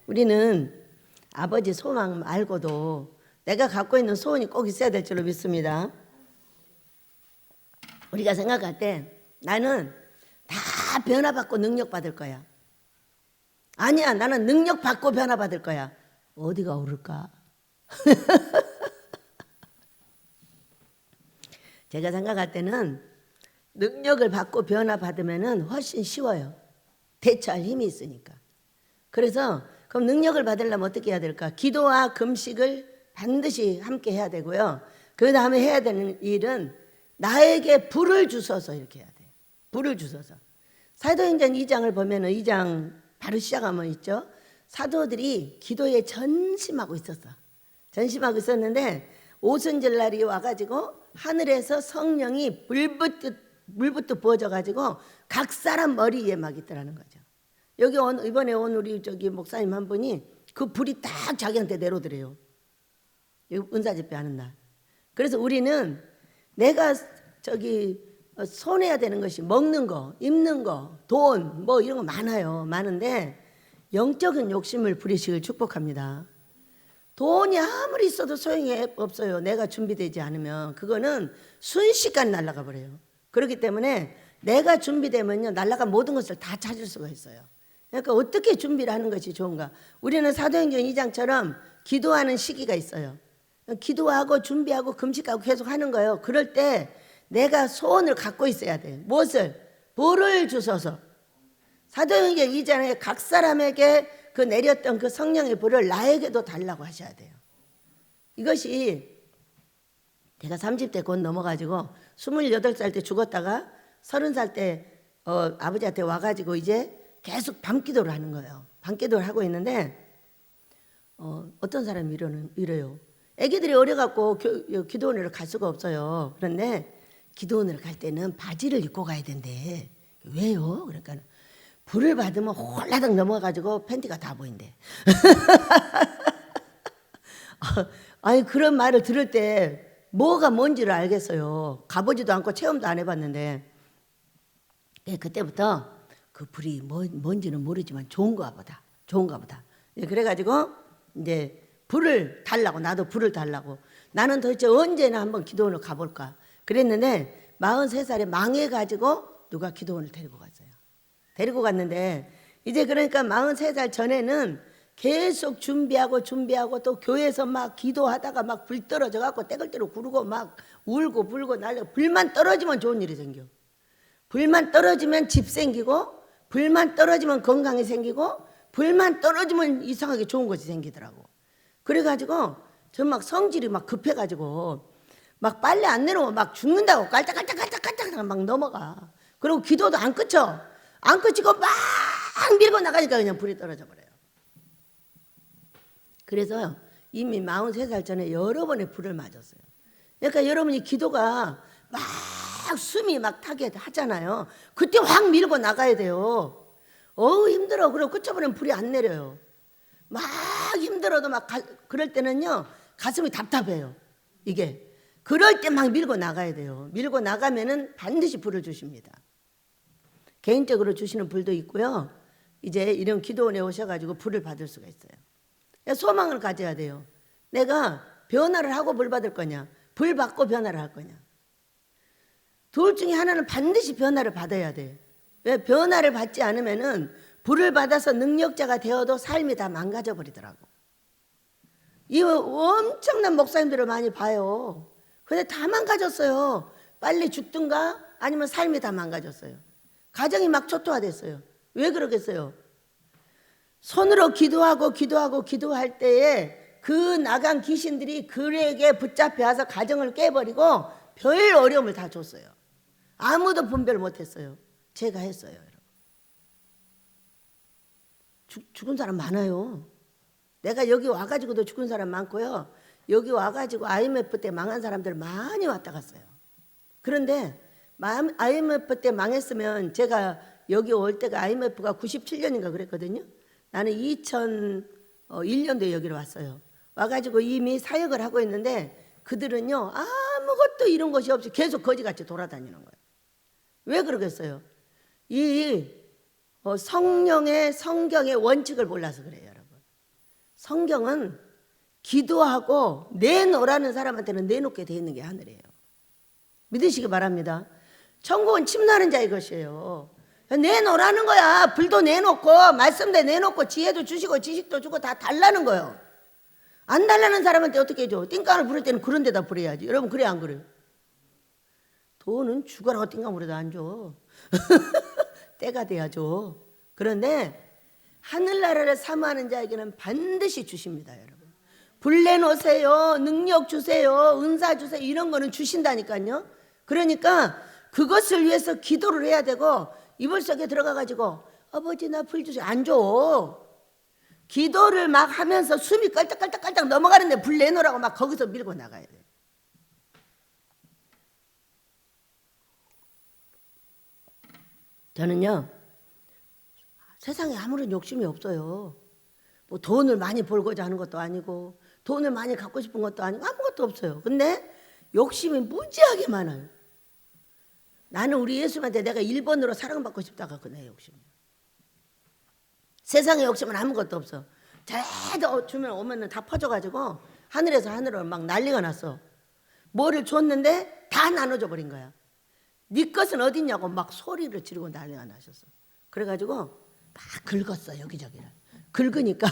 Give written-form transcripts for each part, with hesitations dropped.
우리는 아버지 소망 말고도 내가 갖고 있는 소원이 꼭 있어야 될 줄로 믿습니다. 우리가 생각할 때 나는 다 변화받고 능력받을 거야. 아니야, 나는 능력받고 변화받을 거야. 어디가 오를까? 제가 생각할 때는 능력을 받고 변화받으면 훨씬 쉬워요. 대처할 힘이 있으니까. 그래서 그럼 능력을 받으려면 어떻게 해야 될까? 기도와 금식을 반드시 함께 해야 되고요. 그 다음에 해야 되는 일은 나에게 불을 주소서 이렇게 해야 돼요. 불을 주소서. 사도행전 2장을 보면은 2장 바로 시작하면 있죠. 사도들이 기도에 전심하고 있었어. 전심하고 있었는데 오순절 날이 와가지고 하늘에서 성령이 물붓듯 부어져가지고 각 사람 머리 위에 막 있더라는 거죠. 여기 이번에 온 우리 저기 목사님 한 분이 그 불이 딱 자기한테 내려오더래요. 은사집회 하는 날. 그래서 우리는 내가 저기 손해야 되는 것이 먹는 거, 입는 거, 돈, 뭐 이런 거 많아요. 많은데 영적인 욕심을 부리시길 축복합니다. 돈이 아무리 있어도 소용이 없어요. 내가 준비되지 않으면 그거는 순식간에 날아가 버려요. 그렇기 때문에 내가 준비되면요 날아간 모든 것을 다 찾을 수가 있어요. 그러니까 어떻게 준비를 하는 것이 좋은가? 우리는 사도행전 2장처럼 기도하는 시기가 있어요. 기도하고 준비하고 금식하고 계속 하는 거예요. 그럴 때 내가 소원을 갖고 있어야 돼요. 무엇을? 불을 주소서. 사도행전 2장에 각 사람에게 그 내렸던 그 성령의 불을 나에게도 달라고 하셔야 돼요. 이것이 제가 30대 곧 넘어가지고 28살 때 죽었다가 30살 때 아버지한테 와가지고 이제 계속 밤기도를 하는 거예요. 밤기도를 하고 있는데 어떤 사람이 이래요. 애기들이 어려갖고 기도원을 갈 수가 없어요. 그런데 기도원을 갈 때는 바지를 입고 가야 된대. 왜요? 그러니까 불을 받으면 홀라당 넘어가지고 팬티가 다 보인대. 아니 그런 말을 들을 때 뭐가 뭔지를 알겠어요. 가보지도 않고 체험도 안 해봤는데 그때부터 그 불이 뭔지는 모르지만 좋은가 보다. 그래가지고 이제 불을 달라고, 나도 불을 달라고. 나는 도대체 언제나 한번 기도원을 가볼까 그랬는데 43살에 망해가지고 누가 기도원을 데리고 갔어요. 데리고 갔는데 이제 그러니까 43살 전에는 계속 준비하고 또 교회에서 막 기도하다가 막 불 떨어져 갖고 떼굴떼굴 구르고 막 울고 불고 날리고. 불만 떨어지면 좋은 일이 생겨. 불만 떨어지면 집 생기고 불만 떨어지면 건강이 생기고 불만 떨어지면 이상하게 좋은 것이 생기더라고. 그래가지고 저 막 성질이 막 급해가지고 막 빨래 안 내놓으면 막 죽는다고 깔짝깔짝 막 넘어가. 그리고 기도도 안 그쳐. 안 그치고 막 밀고 나가니까 그냥 불이 떨어져 버려요. 그래서 이미 43살 전에 여러 번의 불을 맞았어요. 그러니까 여러분이 기도가 막 숨이 막 타게 하잖아요. 그때 확 밀고 나가야 돼요. 힘들어. 그리고 그쳐버리면 불이 안 내려요. 막 힘들어도 막 그럴 때는요 가슴이 답답해요. 이게 그럴 때 막 밀고 나가야 돼요. 밀고 나가면은 반드시 불을 주십니다. 개인적으로 주시는 불도 있고요. 이제 이런 기도원에 오셔가지고 불을 받을 수가 있어요. 소망을 가져야 돼요. 내가 변화를 하고 불 받을 거냐, 불 받고 변화를 할 거냐. 둘 중에 하나는 반드시 변화를 받아야 돼. 왜? 변화를 받지 않으면은 불을 받아서 능력자가 되어도 삶이 다 망가져 버리더라고. 이 엄청난 목사님들을 많이 봐요. 근데 다 망가졌어요. 빨리 죽든가 아니면 삶이 다 망가졌어요. 가정이 막 초토화됐어요. 왜 그러겠어요? 손으로 기도할 때에 그 나간 귀신들이 그에게 붙잡혀서 가정을 깨버리고 별 어려움을 다 줬어요. 아무도 분별 못했어요. 제가 했어요. 여러분. 죽은 사람 많아요. 내가 여기 와가지고도 죽은 사람 많고요. 여기 와가지고 IMF 때 망한 사람들 많이 왔다 갔어요. 그런데 IMF 때 망했으면 제가 여기 올 때가 IMF가 97년인가 그랬거든요. 나는 2001년도에 여기로 왔어요. 와가지고 이미 사역을 하고 있는데 그들은요 아무것도 이런 것이 없이 계속 거지같이 돌아다니는 거예요. 왜 그러겠어요? 이 성령의 성경의 원칙을 몰라서 그래요, 여러분. 성경은 기도하고 내놓으라는 사람한테는 내놓게 돼 있는 게 하늘이에요. 믿으시기 바랍니다. 천국은 침노하는 자의 것이에요. 내놓으라는 거야. 불도 내놓고 말씀도 내놓고 지혜도 주시고 지식도 주고 다 달라는 거예요. 안 달라는 사람한테 어떻게 해줘? 띵깡을 부릴 때는 그런 데다 부려야지. 여러분 그래 안 그래요? 돈은 죽어라고 띵깡 부려도 안 줘. 때가 돼야죠. 그런데 하늘나라를 사모하는 자에게는 반드시 주십니다. 여러분 불 내놓으세요. 능력 주세요. 은사 주세요. 이런 거는 주신다니까요. 그러니까 그것을 위해서 기도를 해야 되고 이불 속에 들어가 가지고 아버지 나 불 주세요. 안 줘. 기도를 막 하면서 숨이 깔딱깔딱깔딱 넘어가는데 불 내놓으라고 막 거기서 밀고 나가야 돼요. 저는요 세상에 아무런 욕심이 없어요. 뭐 돈을 많이 벌고자 하는 것도 아니고 돈을 많이 갖고 싶은 것도 아니고 아무것도 없어요. 근데 욕심이 무지하게 많아요. 나는 우리 예수님한테 내가 1번으로 사랑받고 싶다가 그 내 욕심이에요. 세상에 욕심은 아무것도 없어. 잘해도 주면 오면은 다 퍼져가지고 하늘에서 하늘로 막 난리가 났어. 뭐를 줬는데 다 나눠줘 버린 거야. 네 것은 어딨냐고 막 소리를 지르고 난리가 나셨어. 그래가지고 막 긁었어 여기저기를. 긁으니까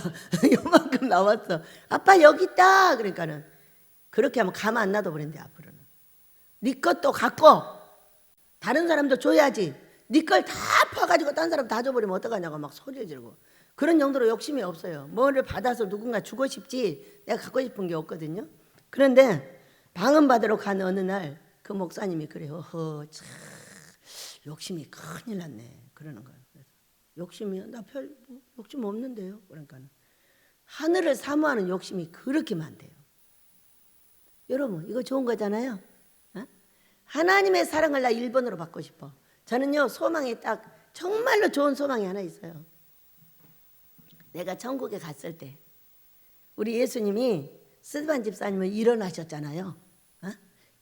요만큼 나왔어. 아빠 여기 있다. 그러니까는 그렇게 하면 가만 안 놔둬 버린대. 앞으로는 네 것도 갖고 다른 사람도 줘야지. 네 걸 다 퍼가지고 딴 사람 다 줘버리면 어떡하냐고 막 소리를 지르고. 그런 정도로 욕심이 없어요. 뭐를 받아서 누군가 주고 싶지 내가 갖고 싶은 게 없거든요. 그런데 방언 받으러 간 어느 날 그 목사님이 그래요. 참 욕심이 큰일 났네. 그러는 거예요. 그래서 욕심이요? 나 별 욕심 없는데요. 그러니까 하늘을 사모하는 욕심이 그렇게 많대요. 여러분 이거 좋은 거잖아요. 어? 하나님의 사랑을 나 1번으로 받고 싶어. 저는요 소망이 딱 정말로 좋은 소망이 하나 있어요. 내가 천국에 갔을 때 우리 예수님이 스데반 집사님을 일어나셨잖아요. 어?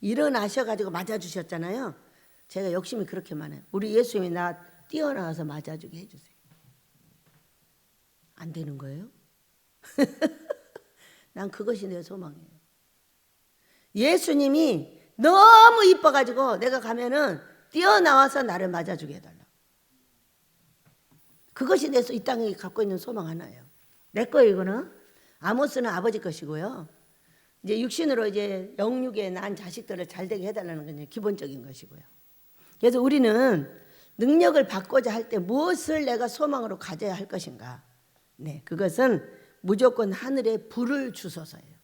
일어나셔가지고 맞아주셨잖아요. 제가 욕심이 그렇게 많아요. 우리 예수님이 나 뛰어나와서 맞아주게 해주세요. 안 되는 거예요? 난 그것이 내 소망이에요. 예수님이 너무 이뻐가지고 내가 가면은 뛰어나와서 나를 맞아주게 해달라. 그것이 내 이 땅에 갖고 있는 소망 하나예요. 내 거예요 이거는. 아모스는 아버지 것이고요. 이제 육신으로 이제 영육에 난 자식들을 잘 되게 해달라는 건 기본적인 것이고요. 그래서 우리는 능력을 받고자 할 때 무엇을 내가 소망으로 가져야 할 것인가? 네, 그것은 무조건 하늘에 불을 주소서예요.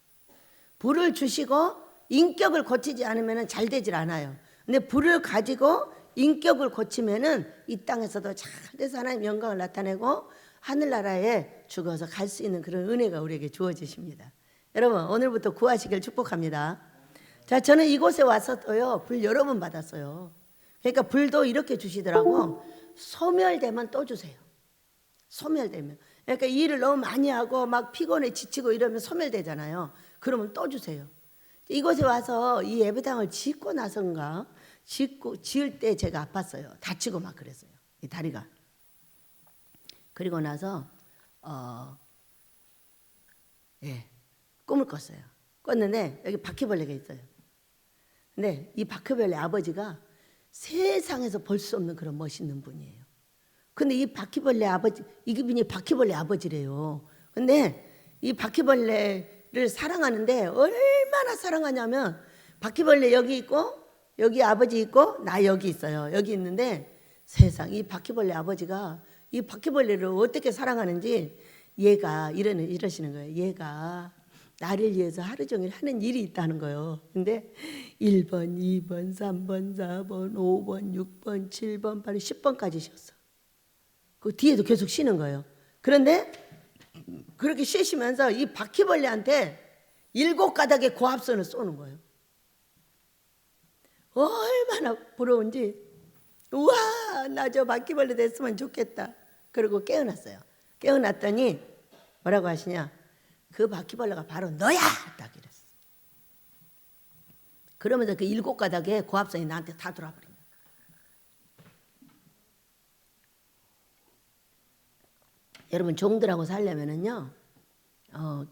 불을 주시고 인격을 고치지 않으면 잘 되질 않아요. 근데 불을 가지고 인격을 고치면은 이 땅에서도 잘 돼서 하나님의 영광을 나타내고 하늘나라에 죽어서 갈 수 있는 그런 은혜가 우리에게 주어지십니다. 여러분 오늘부터 구하시길 축복합니다. 자, 저는 이곳에 와서도요 불 여러 번 받았어요. 그러니까 불도 이렇게 주시더라고. 소멸되면 또 주세요. 소멸되면. 그러니까 일을 너무 많이 하고 막 피곤해 지치고 이러면 소멸되잖아요. 그러면 또 주세요. 이곳에 와서 이 예배당을 짓고 나선가 지을 때 제가 아팠어요. 다치고 막 그랬어요. 이 다리가. 그리고 나서 꿈을 꿨어요. 꿨는데 여기 바퀴벌레가 있어요. 근데 이 바퀴벌레 아버지가 세상에서 볼 수 없는 그런 멋있는 분이에요. 근데 이 바퀴벌레 아버지, 이분이 바퀴벌레 아버지래요. 근데 이 바퀴벌레를 사랑하는데 얼마나 사랑하냐면 바퀴벌레 여기 있고 여기 아버지 있고 나 여기 있어요. 여기 있는데 세상 이 바퀴벌레 아버지가 이 바퀴벌레를 어떻게 사랑하는지 얘가 이러시는 거예요. 얘가 나를 위해서 하루 종일 하는 일이 있다는 거예요. 근데 1번, 2번, 3번, 4번, 5번, 6번, 7번, 8번, 10번까지 쉬었어. 그 뒤에도 계속 쉬는 거예요. 그런데 그렇게 쉬시면서 이 바퀴벌레한테 7가닥의 고압선을 쏘는 거예요. 얼마나 부러운지. 우와, 나 저 바퀴벌레 됐으면 좋겠다. 그리고 깨어났어요. 깨어났더니 뭐라고 하시냐? 그 바퀴벌레가 바로 너야! 딱 이랬어. 그러면서 그 7가닥의 고압선이 나한테 다 돌아버린 거야. 여러분 종들하고 살려면은요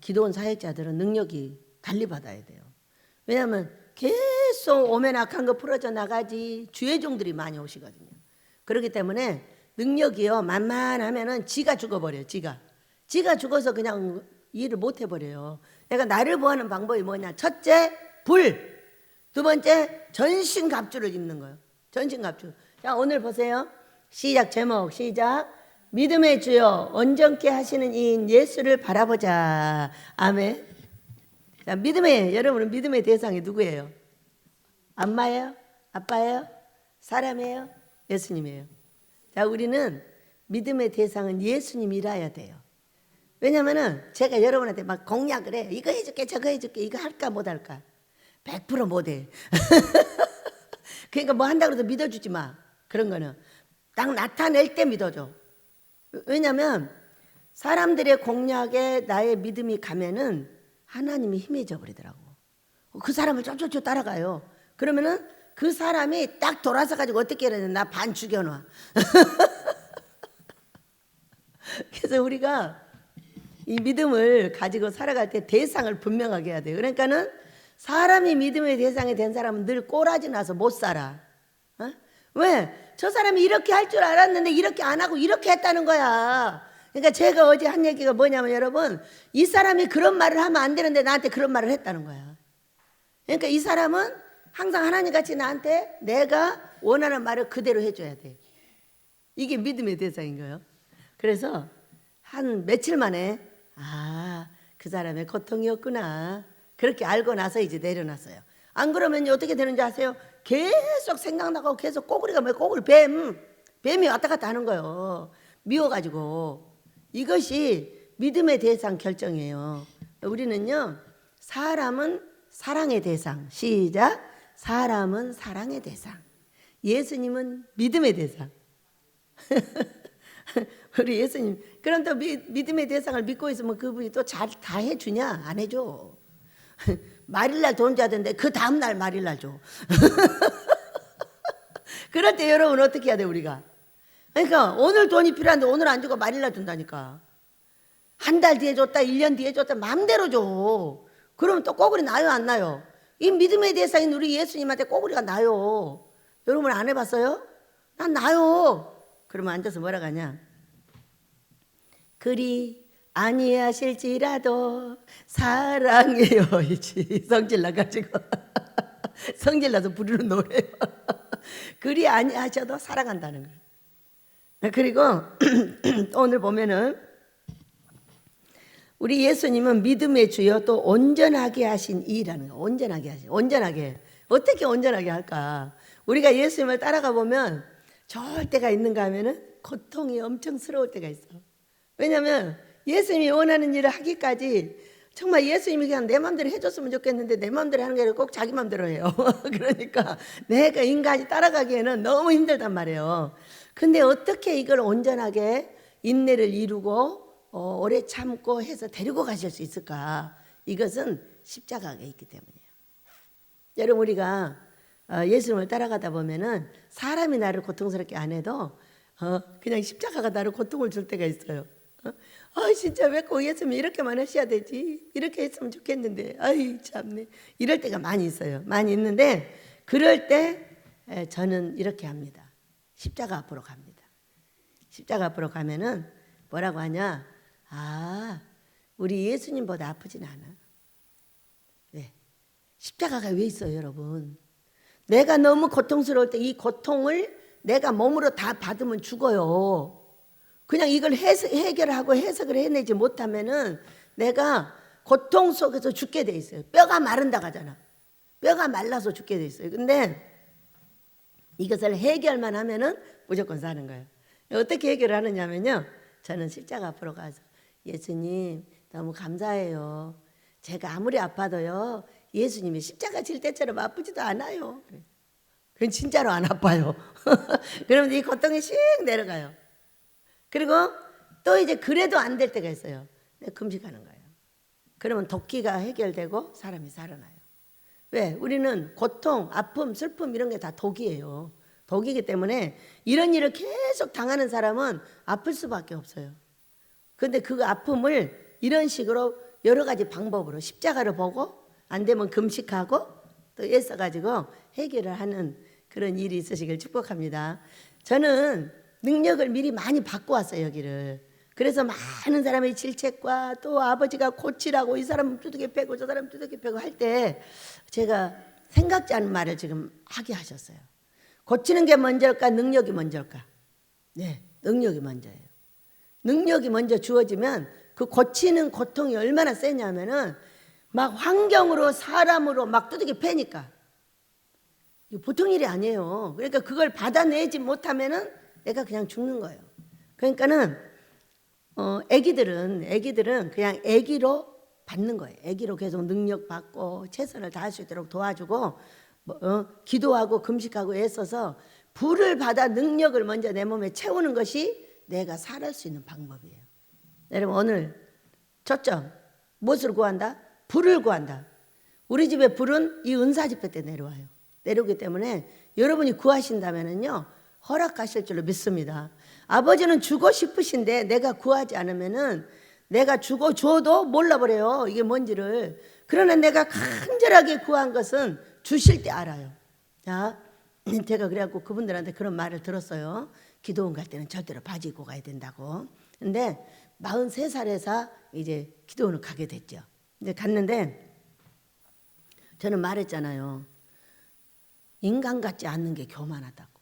기도원 사역자들은 능력이 달리 받아야 돼요. 왜냐하면 계속 오면 악한 거 풀어져 나가지 주의 종들이 많이 오시거든요. 그렇기 때문에 능력이요 만만하면은 지가 죽어버려요. 지가 죽어서 그냥 일을 못 해버려요. 내가 나를 보호하는 방법이 뭐냐? 첫째 불, 두 번째 전신갑주를 입는 거예요. 전신갑주. 자, 오늘 보세요. 시작. 제목 시작. 믿음의 주여 온전케 하시는 이인 예수를 바라보자. 아멘. 자, 여러분은 믿음의 대상이 누구예요? 엄마예요? 아빠예요? 사람이에요? 예수님이에요. 자, 우리는 믿음의 대상은 예수님이라야 돼요. 왜냐면은 제가 여러분한테 막 공약을 해. 이거 해줄게, 저거 해줄게. 이거 할까 못 할까? 100% 못해. 그러니까 뭐 한다고 해도 믿어주지 마. 그런 거는 딱 나타낼 때 믿어줘. 왜냐면 사람들의 공약에 나의 믿음이 가면은 하나님이 힘해져 버리더라고. 그 사람을 쫓쫓 따라가요. 그러면은 그 사람이 딱 돌아서 가지고 어떻게 해야 되나? 나 반 죽여놔. 그래서 우리가 이 믿음을 가지고 살아갈 때 대상을 분명하게 해야 돼요. 그러니까는 사람이 믿음의 대상이 된 사람은 늘 꼬라지 나서 못 살아. 왜? 저 사람이 이렇게 할 줄 알았는데 이렇게 안 하고 이렇게 했다는 거야. 그러니까 제가 어제 한 얘기가 뭐냐면 여러분, 이 사람이 그런 말을 하면 안 되는데 나한테 그런 말을 했다는 거야. 그러니까 이 사람은 항상 하나님같이 나한테 내가 원하는 말을 그대로 해줘야 돼. 이게 믿음의 대상인 거예요. 그래서 한 며칠 만에 그 사람의 고통이었구나. 그렇게 알고 나서 이제 내려놨어요. 안 그러면 어떻게 되는지 아세요? 계속 생각나고 계속 꼬구리가 뭐예요? 꼬구리 뱀이 왔다 갔다 하는 거예요. 미워가지고. 이것이 믿음의 대상 결정이에요. 우리는요, 사람은 사랑의 대상. 시작. 사람은 사랑의 대상. 예수님은 믿음의 대상. 우리 예수님. 그럼 또 믿음의 대상을 믿고 있으면 그분이 또 잘 다 해주냐? 안 해줘. 말일날 돈 줘야 되는데 그 다음날 말일날 줘. 그럴 때 여러분 어떻게 해야 돼 우리가? 그러니까 오늘 돈이 필요한데 오늘 안 주고 말일날 준다니까. 한 달 뒤에 줬다 1년 뒤에 줬다 마음대로 줘. 그러면 또 꼬구리 나요 안 나요? 이 믿음의 대상인 우리 예수님한테 꼬구리가 나요. 여러분 안 해봤어요? 난 나요. 그러면 앉아서 뭐라고 하냐? 그리 아니하실지라도 사랑해요이지. 성질 나가지고 성질 나서 부르는 노래예요. 그리 아니하셔도 사랑한다는 거예요. 그리고 오늘 보면은 우리 예수님은 믿음의 주여 또 온전하게 하신 이라는 거예요. 온전하게 어떻게 온전하게 할까? 우리가 예수님을 따라가 보면 좋을 때가 있는가 하면은 고통이 엄청스러울 때가 있어. 왜냐하면 예수님이 원하는 일을 하기까지 정말 예수님이 그냥 내 마음대로 해줬으면 좋겠는데 내 마음대로 하는 게 아니라 꼭 자기 마음대로 해요. 그러니까 내가 인간이 따라가기에는 너무 힘들단 말이에요. 근데 어떻게 이걸 온전하게 인내를 이루고 오래 참고 해서 데리고 가실 수 있을까? 이것은 십자가가 있기 때문이에요. 여러분 우리가 예수님을 따라가다 보면은 사람이 나를 고통스럽게 안 해도 그냥 십자가가 나를 고통을 줄 때가 있어요. 진짜 왜 꼭 예수님 이렇게만 하셔야 되지? 이렇게 했으면 좋겠는데 아이 참네. 이럴 때가 많이 있어요. 많이 있는데 그럴 때 저는 이렇게 합니다. 십자가 앞으로 갑니다. 십자가 앞으로 가면은 뭐라고 하냐? 우리 예수님보다 아프진 않아. 왜? 십자가가 왜 있어요 여러분? 내가 너무 고통스러울 때 이 고통을 내가 몸으로 다 받으면 죽어요. 그냥 이걸 해결하고 해석을 해내지 못하면은 내가 고통 속에서 죽게 돼 있어요. 뼈가 마른다고 하잖아. 뼈가 말라서 죽게 돼 있어요. 근데 이것을 해결만 하면은 무조건 사는 거예요. 어떻게 해결을 하느냐면요. 저는 십자가 앞으로 가서 예수님 너무 감사해요. 제가 아무리 아파도요. 예수님이 십자가 질 때처럼 아프지도 않아요. 그건 진짜로 안 아파요. 그러면 이 고통이 씩 내려가요. 그리고 또 이제 그래도 안 될 때가 있어요. 금식하는 거예요. 그러면 독기가 해결되고 사람이 살아나요. 왜? 우리는 고통, 아픔, 슬픔 이런 게 다 독이에요. 독이기 때문에 이런 일을 계속 당하는 사람은 아플 수밖에 없어요. 그런데 그 아픔을 이런 식으로 여러 가지 방법으로 십자가를 보고 안 되면 금식하고 또 애써가지고 해결을 하는 그런 일이 있으시길 축복합니다. 저는 능력을 미리 많이 받고 왔어요, 여기를. 그래서 많은 사람의 질책과 또 아버지가 고치라고 이 사람 두들겨 패고 저 사람 두들겨 패고 할 때 제가 생각지 않은 말을 지금 하게 하셨어요. 고치는 게 먼저일까 능력이 먼저일까? 네, 능력이 먼저예요. 능력이 먼저 주어지면 그 고치는 고통이 얼마나 세냐면은 막 환경으로 사람으로 막 두들겨 패니까 이거 보통 일이 아니에요. 그러니까 그걸 받아내지 못하면은 내가 그냥 죽는 거예요. 그러니까는 애기들은 그냥 애기로 받는 거예요. 애기로 계속 능력 받고 최선을 다할 수 있도록 도와주고 기도하고 금식하고 애써서 불을 받아 능력을 먼저 내 몸에 채우는 것이 내가 살아갈 수 있는 방법이에요. 여러분 오늘 초점 무엇을 구한다? 불을 구한다. 우리 집에 불은 이 은사 집회 때 내려와요. 내려오기 때문에 여러분이 구하신다면은요 허락하실 줄로 믿습니다. 아버지는 주고 싶으신데 내가 구하지 않으면은 내가 주고 줘도 몰라버려요. 이게 뭔지를. 그러나 내가 간절하게 구한 것은 주실 때 알아요. 자, 제가 그래갖고 그분들한테 그런 말을 들었어요. 기도원 갈 때는 절대로 바지 입고 가야 된다고. 근데 43살에서 이제 기도원을 가게 됐죠. 이제 갔는데 저는 말했잖아요. 인간 같지 않는 게 교만하다고.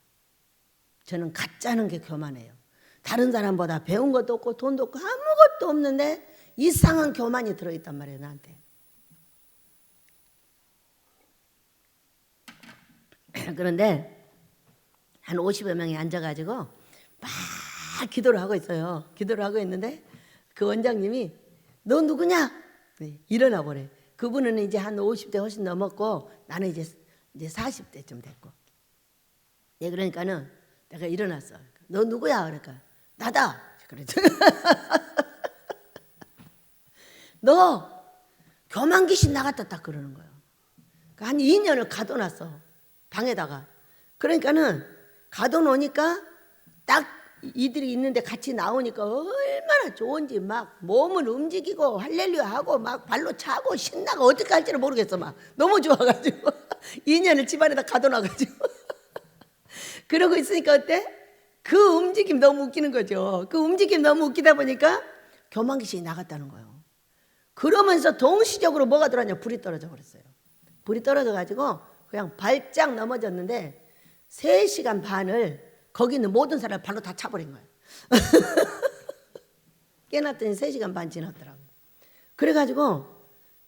저는 가짜는 게 교만해요. 다른 사람보다 배운 것도 없고 돈도 없고 아무것도 없는데 이상한 교만이 들어있단 말이에요, 나한테. 그런데 한 50여 명이 앉아가지고 막 기도를 하고 있어요. 기도를 하고 있는데 그 원장님이 너 누구냐? 네, 일어나 보래. 그분은 이제 한 50대 훨씬 넘었고 나는 이제 40대쯤 됐고. 예, 그러니까는 내가 일어났어. 너 누구야? 그러니까 나다. 그랬죠. 너 교만 귀신 나갔다 딱 그러는 거예요. 그러니까 한 2년을 가둬놨어. 방에다가. 그러니까는 가둬놓으니까 딱 이들이 있는데 같이 나오니까 얼마나 좋은지 막 몸을 움직이고 할렐루야 하고 막 발로 차고 신나고 어떻게 할지를 모르겠어. 막 너무 좋아가지고 2년을 집안에다 가둬놔가지고 그러고 있으니까 어때? 그 움직임 너무 웃기는 거죠. 그 움직임 너무 웃기다 보니까 교만 귀신이 나갔다는 거예요. 그러면서 동시적으로 뭐가 들어왔냐? 불이 떨어져 버렸어요. 불이 떨어져 가지고 그냥 발짝 넘어졌는데 3시간 반을 거기 있는 모든 사람을 발로 다 차버린 거예요. 깨놨더니 3시간 반 지났더라고요. 그래가지고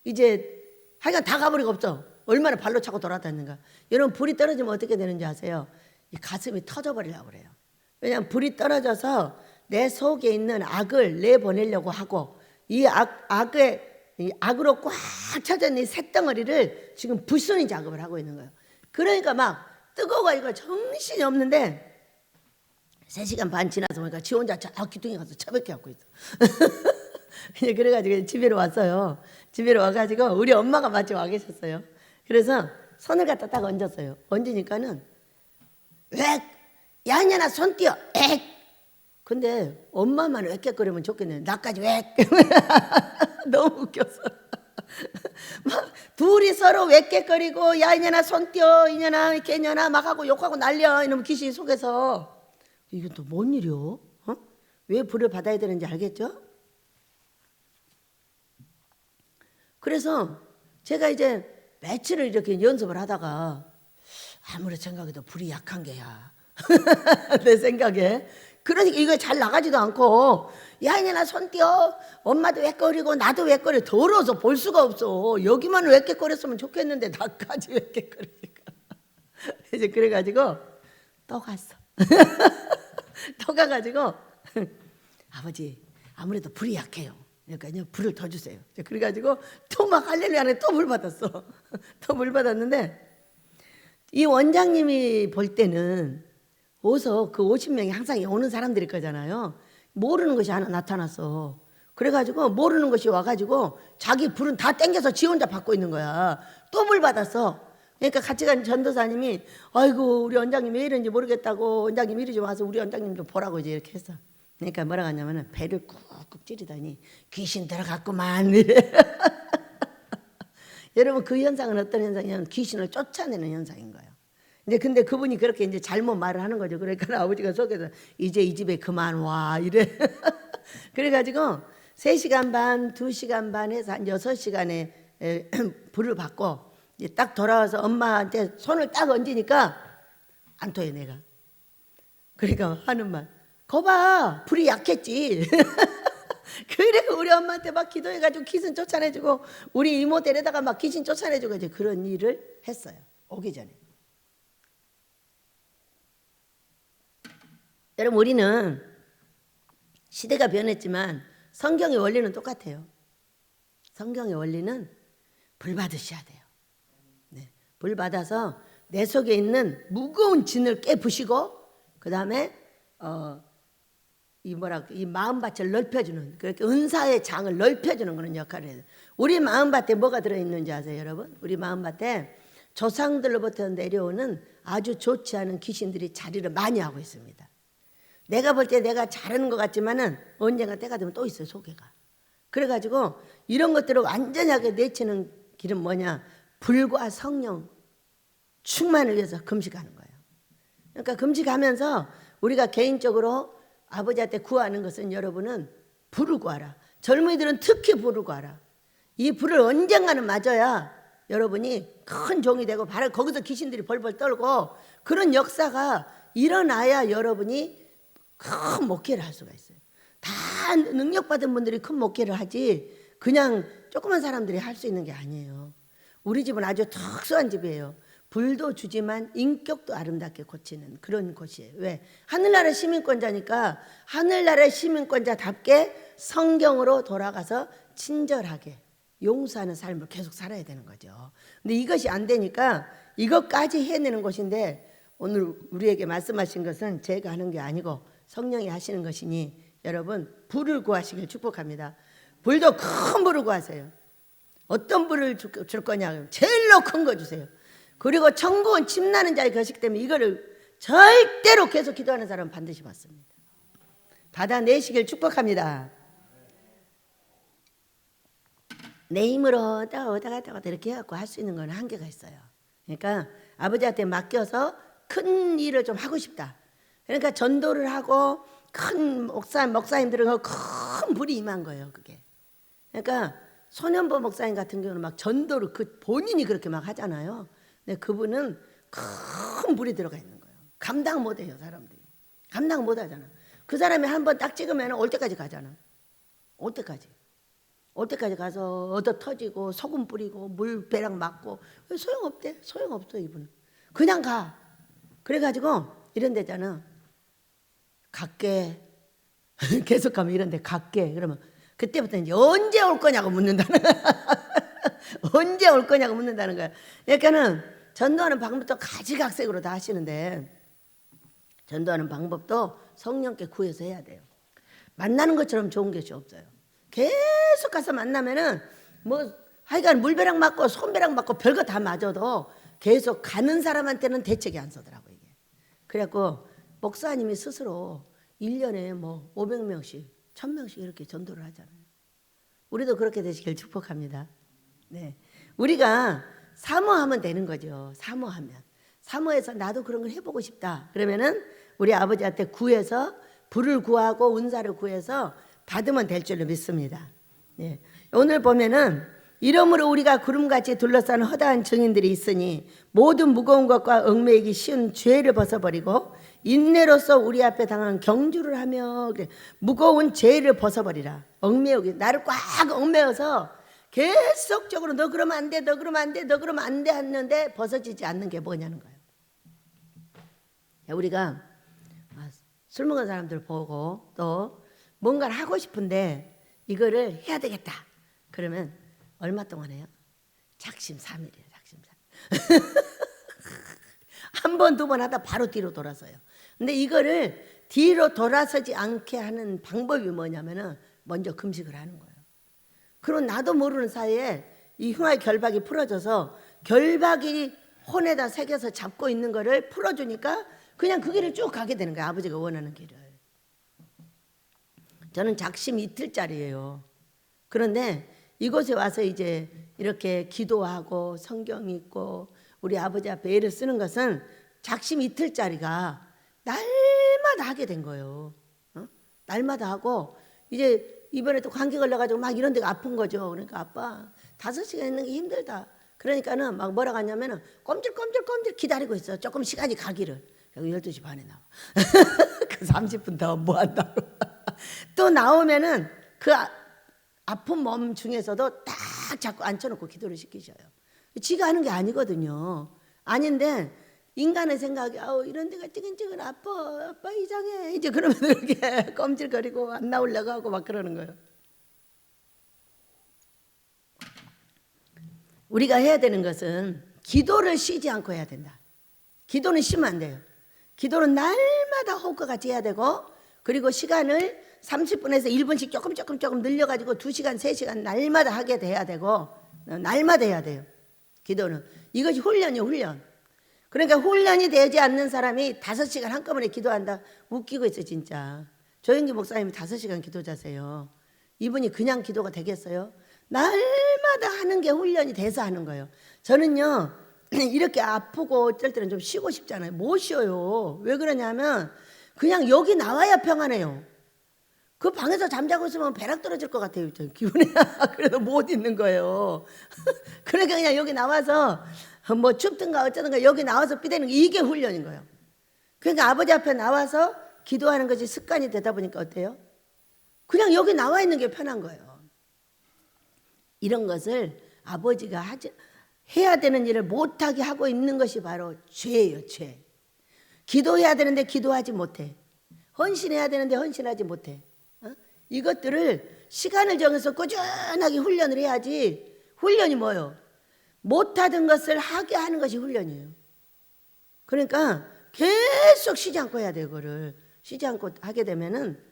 이제 하여간 다 가버리고 없어. 얼마나 발로 차고 돌아다니는가. 여러분 불이 떨어지면 어떻게 되는지 아세요? 이 가슴이 터져버리려고 그래요. 왜냐하면 불이 떨어져서 내 속에 있는 악을 내보내려고 하고 이 악으로 꽉 차져 있는 이 쇳덩어리를 지금 불순이 작업을 하고 있는 거예요. 그러니까 막 뜨거워가지고 정신이 없는데 3시간 반 지나서 보니까 지 혼자 기둥에 가서 처박혀 갖고 있어. 그래가지고 집에로 왔어요. 집에로 와가지고 우리 엄마가 마침 와 계셨어요. 그래서 손을 갖다 딱 얹었어요. 얹으니까는 왜 야냐나 손 띄어 액. 근데 엄마만 웩거리면 좋겠네. 나까지 웩. 너무 웃겼어. 막 둘이 서로 웩거리고 야냐나 손 띄어 이년아 걔년아 막 하고 욕하고 난리야. 이놈 귀신이 속에서. 이게 또 뭔 일이요? 왜 불을 받아야 되는지 알겠죠? 그래서 제가 이제 며칠을 이렇게 연습을 하다가 아무리 생각해도 불이 약한 게야. 내 생각에. 그러니까 이거 잘 나가지도 않고 야 이년아 손 띄어. 엄마도 웩거리고 나도 웩거려. 더러워서 볼 수가 없어. 여기만 웩거렸으면 좋겠는데 나까지 웩거리니까. 이제 그래가지고 또 갔어. 또 가가지고 아버지 아무래도 불이 약해요. 그러니까 불을 더 주세요. 그래가지고 또 막 할렐루야 안에 또 불 받았어. 또 불 받았는데 이 원장님이 볼 때는 어서 그 50명이 항상 오는 사람들일 거잖아요. 모르는 것이 하나 나타났어. 그래가지고 모르는 것이 와가지고 자기 불은 다 땡겨서 지 혼자 받고 있는 거야. 또 불 받았어. 그러니까 같이 간 전도사님이 아이고 우리 원장님 왜 이런지 모르겠다고 원장님 이리 좀 와서 우리 원장님 좀 보라고 이제 이렇게 했어. 그러니까 뭐라고 하냐면은 배를 꾹꾹 찌르더니 귀신 들어갔구만 이래. 여러분 그 현상은 어떤 현상이냐면 귀신을 쫓아내는 현상인 거예요. 이제 근데 그분이 그렇게 이제 잘못 말을 하는 거죠. 그러니까 아버지가 속에서 이제 이 집에 그만 와 이래. 그래가지고 3시간 반, 2시간 반 해서 한 6시간에 불을 받고 이제 딱 돌아와서 엄마한테 손을 딱 얹으니까 안 토해 내가. 그러니까 하는 말, 거봐 불이 약했지. 그래 우리 엄마한테 막 기도해가지고 귀신 쫓아내주고 우리 이모 데려다가 막 귀신 쫓아내주고 이제 그런 일을 했어요. 오기 전에. 여러분 우리는 시대가 변했지만 성경의 원리는 똑같아요. 성경의 원리는 불 받으셔야 돼요. 네. 불 받아서 내 속에 있는 무거운 진을 깨부시고 그 다음에 이 마음밭을 넓혀주는 그렇게 은사의 장을 넓혀주는 그런 역할을 해요. 우리 마음밭에 뭐가 들어있는지 아세요, 여러분? 우리 마음밭에 조상들로부터 내려오는 아주 좋지 않은 귀신들이 자리를 많이 하고 있습니다. 내가 볼 때 내가 잘하는 것 같지만은 언젠가 때가 되면 또 있어요, 속에가. 그래가지고 이런 것들을 완전하게 내치는 길은 뭐냐? 불과 성령 충만을 위해서 금식하는 거예요. 그러니까 금식하면서 우리가 개인적으로 아버지한테 구하는 것은 여러분은 불을 구하라. 젊은이들은 특히 불을 구하라. 이 불을 언젠가는 맞아야 여러분이 큰 종이 되고 바로 거기서 귀신들이 벌벌 떨고 그런 역사가 일어나야 여러분이 큰 목회를 할 수가 있어요. 다 능력받은 분들이 큰 목회를 하지 그냥 조그만 사람들이 할 수 있는 게 아니에요. 우리 집은 아주 특수한 집이에요. 불도 주지만 인격도 아름답게 고치는 그런 곳이에요. 왜? 하늘나라 시민권자니까 하늘나라 시민권자답게 성경으로 돌아가서 친절하게 용서하는 삶을 계속 살아야 되는 거죠. 근데 이것이 안 되니까 이것까지 해내는 것인데 오늘 우리에게 말씀하신 것은 제가 하는 게 아니고 성령이 하시는 것이니 여러분 불을 구하시길 축복합니다. 불도 큰 불을 구하세요. 어떤 불을 줄 거냐? 제일로 큰 거 주세요. 그리고 천국은 침 나는 자의 것이기 때문에 이거를 절대로 계속 기도하는 사람은 반드시 받습니다. 받아내시길 축복합니다. 내 힘으로 어다 갔다 이렇게 해갖고 할 수 있는 건 한계가 있어요. 그러니까 아버지한테 맡겨서 큰 일을 좀 하고 싶다. 그러니까 전도를 하고 큰 목사님들은 큰 불이 임한 거예요. 그게. 그러니까 소년보 목사님 같은 경우는 막 전도를 본인이 그렇게 막 하잖아요. 근데 그분은 큰 불이 들어가 있는 거예요. 감당 못해요, 사람들이. 감당 못하잖아. 그 사람이 한번 딱 찍으면 올 때까지 가잖아. 올 때까지 가서 얻어 터지고 소금 뿌리고 물 배랑 맞고 소용없대. 소용없어 이분은. 그냥 가. 그래가지고 이런 데잖아. 갈게. 계속 가면 이런 데 갈게. 그러면 그때부터 이제 언제 올 거냐고 묻는다는 거야. 언제 올 거냐고 묻는다는 거야. 그러니까는 전도하는 방법도 가지각색으로 다 하시는데 전도하는 방법도 성령께 구해서 해야 돼요. 만나는 것처럼 좋은 것이 없어요. 계속 가서 만나면은 뭐 하여간 물배락 맞고 손배락 맞고 별거 다 맞아도 계속 가는 사람한테는 대책이 안 서더라고요. 이게. 그래갖고 목사님이 스스로 1년에 뭐 500명씩 1000명씩 이렇게 전도를 하잖아요. 우리도 그렇게 되시길 축복합니다. 네, 우리가 사모하면 되는 거죠. 사모해서 나도 그런 걸 해보고 싶다. 그러면은 우리 아버지한테 구해서 불을 구하고 은사를 구해서 받으면 될 줄로 믿습니다. 네. 오늘 보면은 이러므로 우리가 구름같이 둘러싼 허다한 증인들이 있으니 모든 무거운 것과 얽매이기 쉬운 죄를 벗어버리고 인내로서 우리 앞에 당한 경주를 하며 그래. 무거운 죄를 벗어버리라. 얽매이기 나를 꽉 얽매여서 계속적으로 너 그러면 안 돼, 너 그러면 안 돼, 너 그러면 안 돼 하는데 벗어지지 않는 게 뭐냐는 거예요. 우리가 술 먹은 사람들 보고 또 뭔가를 하고 싶은데 이거를 해야 되겠다. 그러면 얼마 동안 해요? 작심삼일이에요. 작심삼일. 한 번, 두 번 하다 바로 뒤로 돌아서요. 근데 이거를 뒤로 돌아서지 않게 하는 방법이 뭐냐면은 먼저 금식을 하는 거예요. 그럼 나도 모르는 사이에 이 흉의 결박이 풀어져서 결박이 혼에다 새겨서 잡고 있는 거를 풀어주니까 그냥 그 길을 쭉 가게 되는 거예요. 아버지가 원하는 길을. 저는 작심 이틀짜리예요. 그런데 이곳에 와서 이제 이렇게 기도하고 성경 읽고 우리 아버지 앞에 애를 쓰는 것은 작심 이틀짜리가 날마다 하게 된 거예요. 날마다 하고 이제 이번에 또 감기 걸려가지고 막 이런 데가 아픈 거죠. 그러니까 아빠 5시간 있는 게 힘들다. 그러니까는 막 뭐라고 하냐면은 꼼질꼼질 기다리고 있어. 조금 시간이 가기를. 12시 반에 나와. 그 30분 더 뭐 한다고. 또 나오면은 그 아픈 몸 중에서도 딱 자꾸 앉혀놓고 기도를 시키셔요. 지가 하는 게 아니거든요. 아닌데 인간의 생각이 이런 데가 찌근찌근 아빠 이상해. 이제 그러면 이렇게 껌질거리고 안 나오려고 하고 막 그러는 거예요. 우리가 해야 되는 것은 기도를 쉬지 않고 해야 된다. 기도는 쉬면 안 돼요. 기도는 날마다 호흡과 같이 해야 되고 그리고 시간을 30분에서 1분씩 조금 늘려가지고 2시간, 3시간 날마다 하게 돼야 되고 날마다 해야 돼요. 기도는. 이것이 훈련이에요. 훈련. 그러니까 훈련이 되지 않는 사람이 5시간 한꺼번에 기도한다. 웃기고 있어요 진짜. 조영기 목사님이 5시간 기도자세요. 이분이 그냥 기도가 되겠어요? 날마다 하는 게 훈련이 돼서 하는 거예요. 저는요 이렇게 아프고 어쩔 때는 좀 쉬고 싶잖아요. 못 쉬어요. 왜 그러냐면 그냥 여기 나와야 평안해요. 그 방에서 잠자고 있으면 벼락 떨어질 것 같아요. 기분이. 그래도 못 있는 거예요. 그러니까 그냥 여기 나와서 뭐 춥든가 어쩌든가 여기 나와서 삐대는 게 이게 훈련인 거예요. 그러니까 아버지 앞에 나와서 기도하는 것이 습관이 되다 보니까 어때요? 그냥 여기 나와 있는 게 편한 거예요. 이런 것을 아버지가 해야 되는 일을 못하게 하고 있는 것이 바로 죄예요. 죄. 기도해야 되는데 기도하지 못해. 헌신해야 되는데 헌신하지 못해. 이것들을 시간을 정해서 꾸준하게 훈련을 해야지. 훈련이 뭐예요? 못하던 것을 하게 하는 것이 훈련이에요. 그러니까 계속 쉬지 않고 해야 돼요. 그거를 쉬지 않고 하게 되면은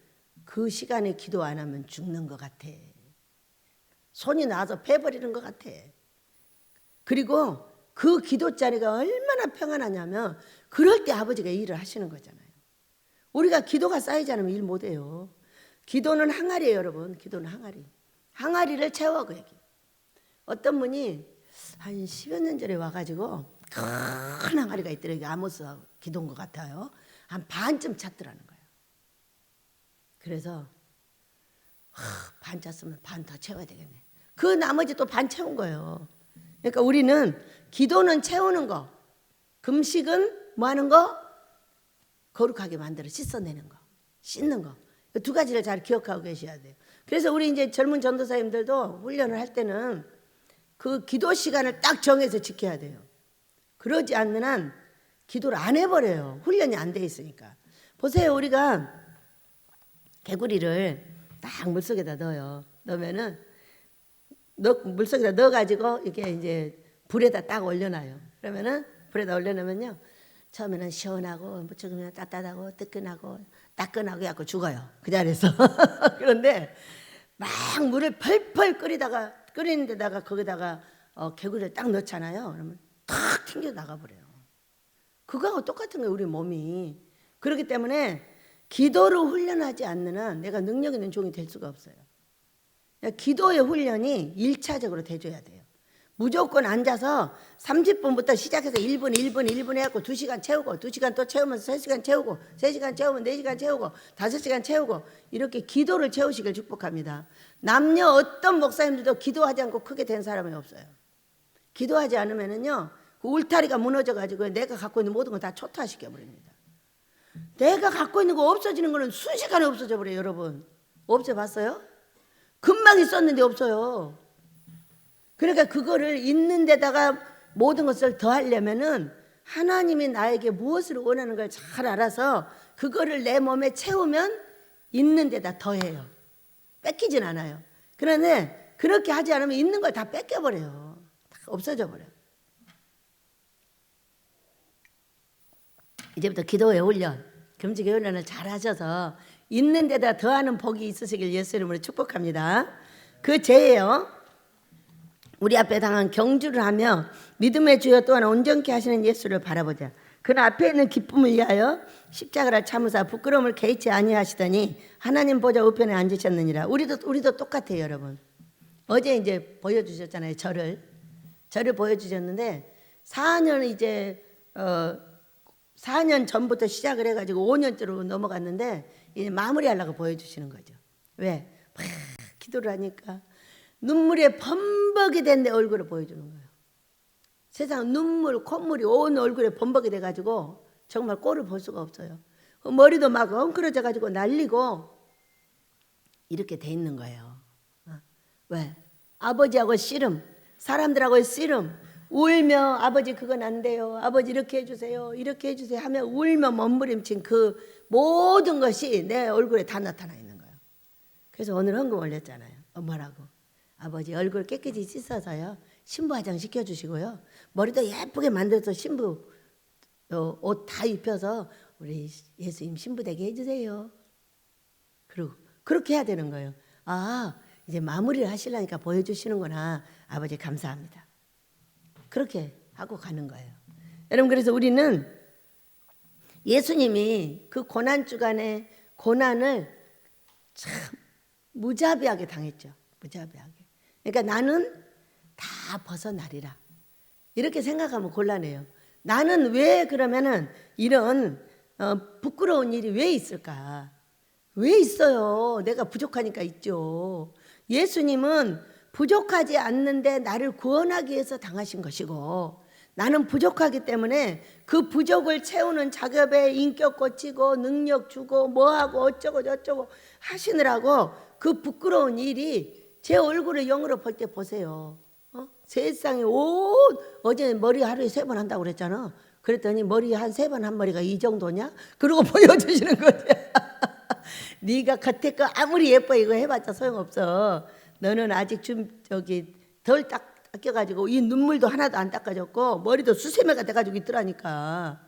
그 시간에 기도 안 하면 죽는 것 같아. 손이 나와서 패버리는 것 같아. 그리고 그 기도 자리가 얼마나 평안하냐면 그럴 때 아버지가 일을 하시는 거잖아요. 우리가 기도가 쌓이지 않으면 일 못해요. 기도는 항아리예요, 여러분. 기도는 항아리. 항아리를 채워 그 얘기. 어떤 분이 한 10여 년 전에 와가지고 큰 항아리가 있더라고요. 아모스 기도인 것 같아요. 한 반쯤 찼더라는 거예요. 그래서 반 찼으면 반 더 채워야 되겠네. 그 나머지 또 반 채운 거예요. 그러니까 우리는 기도는 채우는 거, 금식은 뭐 하는 거? 거룩하게 만들어 씻어내는 거, 씻는 거. 그 두 가지를 잘 기억하고 계셔야 돼요. 그래서 우리 이제 젊은 전도사님들도 훈련을 할 때는 그 기도 시간을 딱 정해서 지켜야 돼요. 그러지 않는 한 기도를 안 해버려요. 훈련이 안 돼 있으니까. 보세요. 우리가 개구리를 딱 물속에다 넣어요. 넣으면은 물속에다 넣어가지고 이렇게 이제 불에다 딱 올려놔요. 그러면은 불에다 올려놓으면요. 처음에는 시원하고 조금 따뜻하고 따끈하고 해갖고 죽어요. 그 자리에서. 그런데 막 물을 펄펄 끓이는 데다가 거기다가 개구리를 딱 넣잖아요. 그러면 탁 튕겨 나가버려요. 그거하고 똑같은 거예요. 우리 몸이. 그렇기 때문에 기도를 훈련하지 않는 한 내가 능력 있는 종이 될 수가 없어요. 기도의 훈련이 1차적으로 돼줘야 돼요. 무조건 앉아서 30분부터 시작해서 1분 해갖고 2시간 채우고 2시간 또 채우면서 3시간 채우고 3시간 채우면 4시간 채우고 5시간 채우고 이렇게 기도를 채우시길 축복합니다. 남녀 어떤 목사님들도 기도하지 않고 크게 된 사람이 없어요. 기도하지 않으면은요 그 울타리가 무너져가지고 내가 갖고 있는 모든 걸 다 초토화시켜 버립니다. 내가 갖고 있는 거 없어지는 거는 순식간에 없어져 버려요. 여러분 없애봤어요? 금방 있었는데 없어요. 그러니까 그거를 있는 데다가 모든 것을 더하려면은 하나님이 나에게 무엇을 원하는 걸 잘 알아서 그거를 내 몸에 채우면 있는 데다 더해요. 뺏기진 않아요. 그런데 그렇게 하지 않으면 있는 걸 다 뺏겨버려요. 다 없어져 버려요. 이제부터 기도의 훈련, 금식의 훈련을 잘 하셔서 있는 데다 더하는 복이 있으시길 예수 이름으로 축복합니다. 그 죄예요. 우리 앞에 당한 경주를 하며 믿음의 주여 또한 온전케 하시는 예수를 바라보자. 그는 앞에 있는 기쁨을 위하여 십자가를 참으사 부끄러움을 개의치 아니하시더니 하나님 보좌 우편에 앉으셨느니라. 우리도 똑같아요, 여러분. 어제 이제 보여주셨잖아요, 저를 보여주셨는데 4년 전부터 시작을 해가지고 5년째로 넘어갔는데 이제 마무리하려고 보여주시는 거죠. 왜? 막 기도를 하니까 눈물에 범벅이 된 내 얼굴을 보여주는 거예요. 세상 눈물, 콧물이 온 얼굴에 범벅이 돼가지고 정말 꼴을 볼 수가 없어요. 머리도 막 엉클어져가지고 날리고 이렇게 돼 있는 거예요. 왜? 아버지하고 씨름, 사람들하고 씨름, 울며 아버지 그건 안 돼요, 아버지 이렇게 해주세요, 이렇게 해주세요 하며 울며 몸부림친 그 모든 것이 내 얼굴에 다 나타나 있는 거예요. 그래서 오늘 헌금 올렸잖아요. 뭐라고? 아버지 얼굴 깨끗이 씻어서요 신부 화장 시켜주시고요, 머리도 예쁘게 만들어서 신부 옷 다 입혀서 우리 예수님 신부 되게 해주세요. 그리고 그렇게 해야 되는 거예요. 아, 이제 마무리를 하시려니까 보여주시는구나. 아버지 감사합니다. 그렇게 하고 가는 거예요. 여러분, 그래서 우리는 예수님이 그 고난 주간에 고난을 참 무자비하게 당했죠. 무자비하게. 그러니까 나는 다 벗어나리라. 이렇게 생각하면 곤란해요. 나는 왜 그러면은 이런 부끄러운 일이 왜 있을까? 왜 있어요? 내가 부족하니까 있죠. 예수님은 부족하지 않는데 나를 구원하기 위해서 당하신 것이고, 나는 부족하기 때문에 그 부족을 채우는 작업에 인격 고치고 능력 주고 뭐하고 어쩌고 저쩌고 하시느라고 그 부끄러운 일이 제 얼굴을 영으로 볼 때 보세요. 세상에 어제 머리 하루에 3번 한다고 그랬잖아. 그랬더니 머리 한 3번 한 머리가 이 정도냐? 그러고 보여주시는 거지. 네가 겉에 거 아무리 예뻐 이거 해봤자 소용없어. 너는 아직 좀 덜 닦여가지고 이 눈물도 하나도 안 닦아졌고 머리도 수세미가 돼가지고 있더라니까.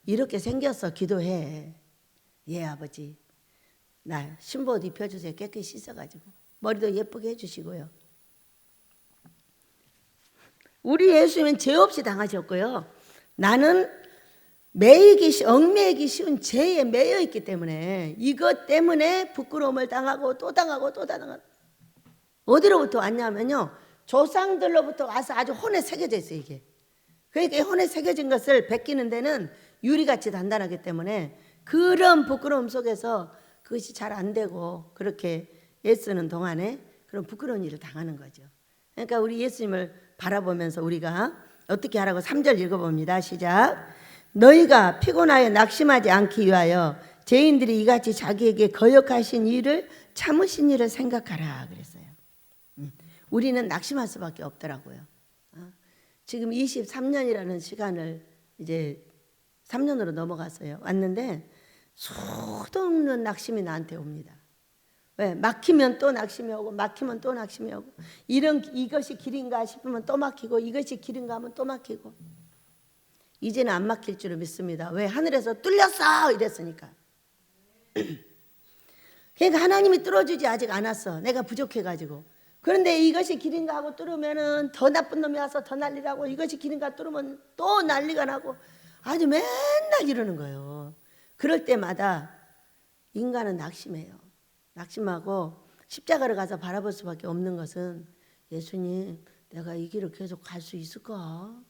이렇게 생겼어. 기도해. 예 아버지, 나 신부 옷 입혀주세요. 깨끗이 씻어가지고 머리도 예쁘게 해주시고요. 우리 예수님은 죄 없이 당하셨고요. 나는 얽매이기 쉬운 죄에 매여 있기 때문에 이것 때문에 부끄러움을 당하고 또 당하고 또 당하고. 어디로부터 왔냐면요, 조상들로부터 와서 아주 혼에 새겨져 있어요. 이게. 그러니까 혼에 새겨진 것을 베끼는 데는 유리같이 단단하기 때문에 그런 부끄러움 속에서 그것이 잘 안 되고 그렇게 애쓰는 동안에 그런 부끄러운 일을 당하는 거죠. 그러니까 우리 예수님을 바라보면서 우리가 어떻게 하라고 3절 읽어봅니다. 시작. 너희가 피곤하여 낙심하지 않기 위하여 죄인들이 이같이 자기에게 거역하신 일을 참으신 일을 생각하라 그랬어요. 우리는 낙심할 수밖에 없더라고요. 지금 23년이라는 시간을 이제 3년으로 넘어갔어요. 왔는데 수도 없는 낙심이 나한테 옵니다. 왜? 막히면 또 낙심이 오고 막히면 또 낙심이 오고 이것이 길인가 싶으면 또 막히고 이것이 길인가 하면 또 막히고. 이제는 안 막힐 줄을 믿습니다. 왜? 하늘에서 뚫렸어 이랬으니까. 그러니까 하나님이 뚫어주지 아직 않았어. 내가 부족해가지고. 그런데 이것이 길인가 하고 뚫으면은 더 나쁜 놈이 와서 더 난리라고, 이것이 길인가 뚫으면 또 난리가 나고 아주 맨날 이러는 거예요. 그럴 때마다 인간은 낙심해요. 낙심하고 십자가를 가서 바라볼 수밖에 없는 것은, 예수님 내가 이 길을 계속 갈 수 있을까?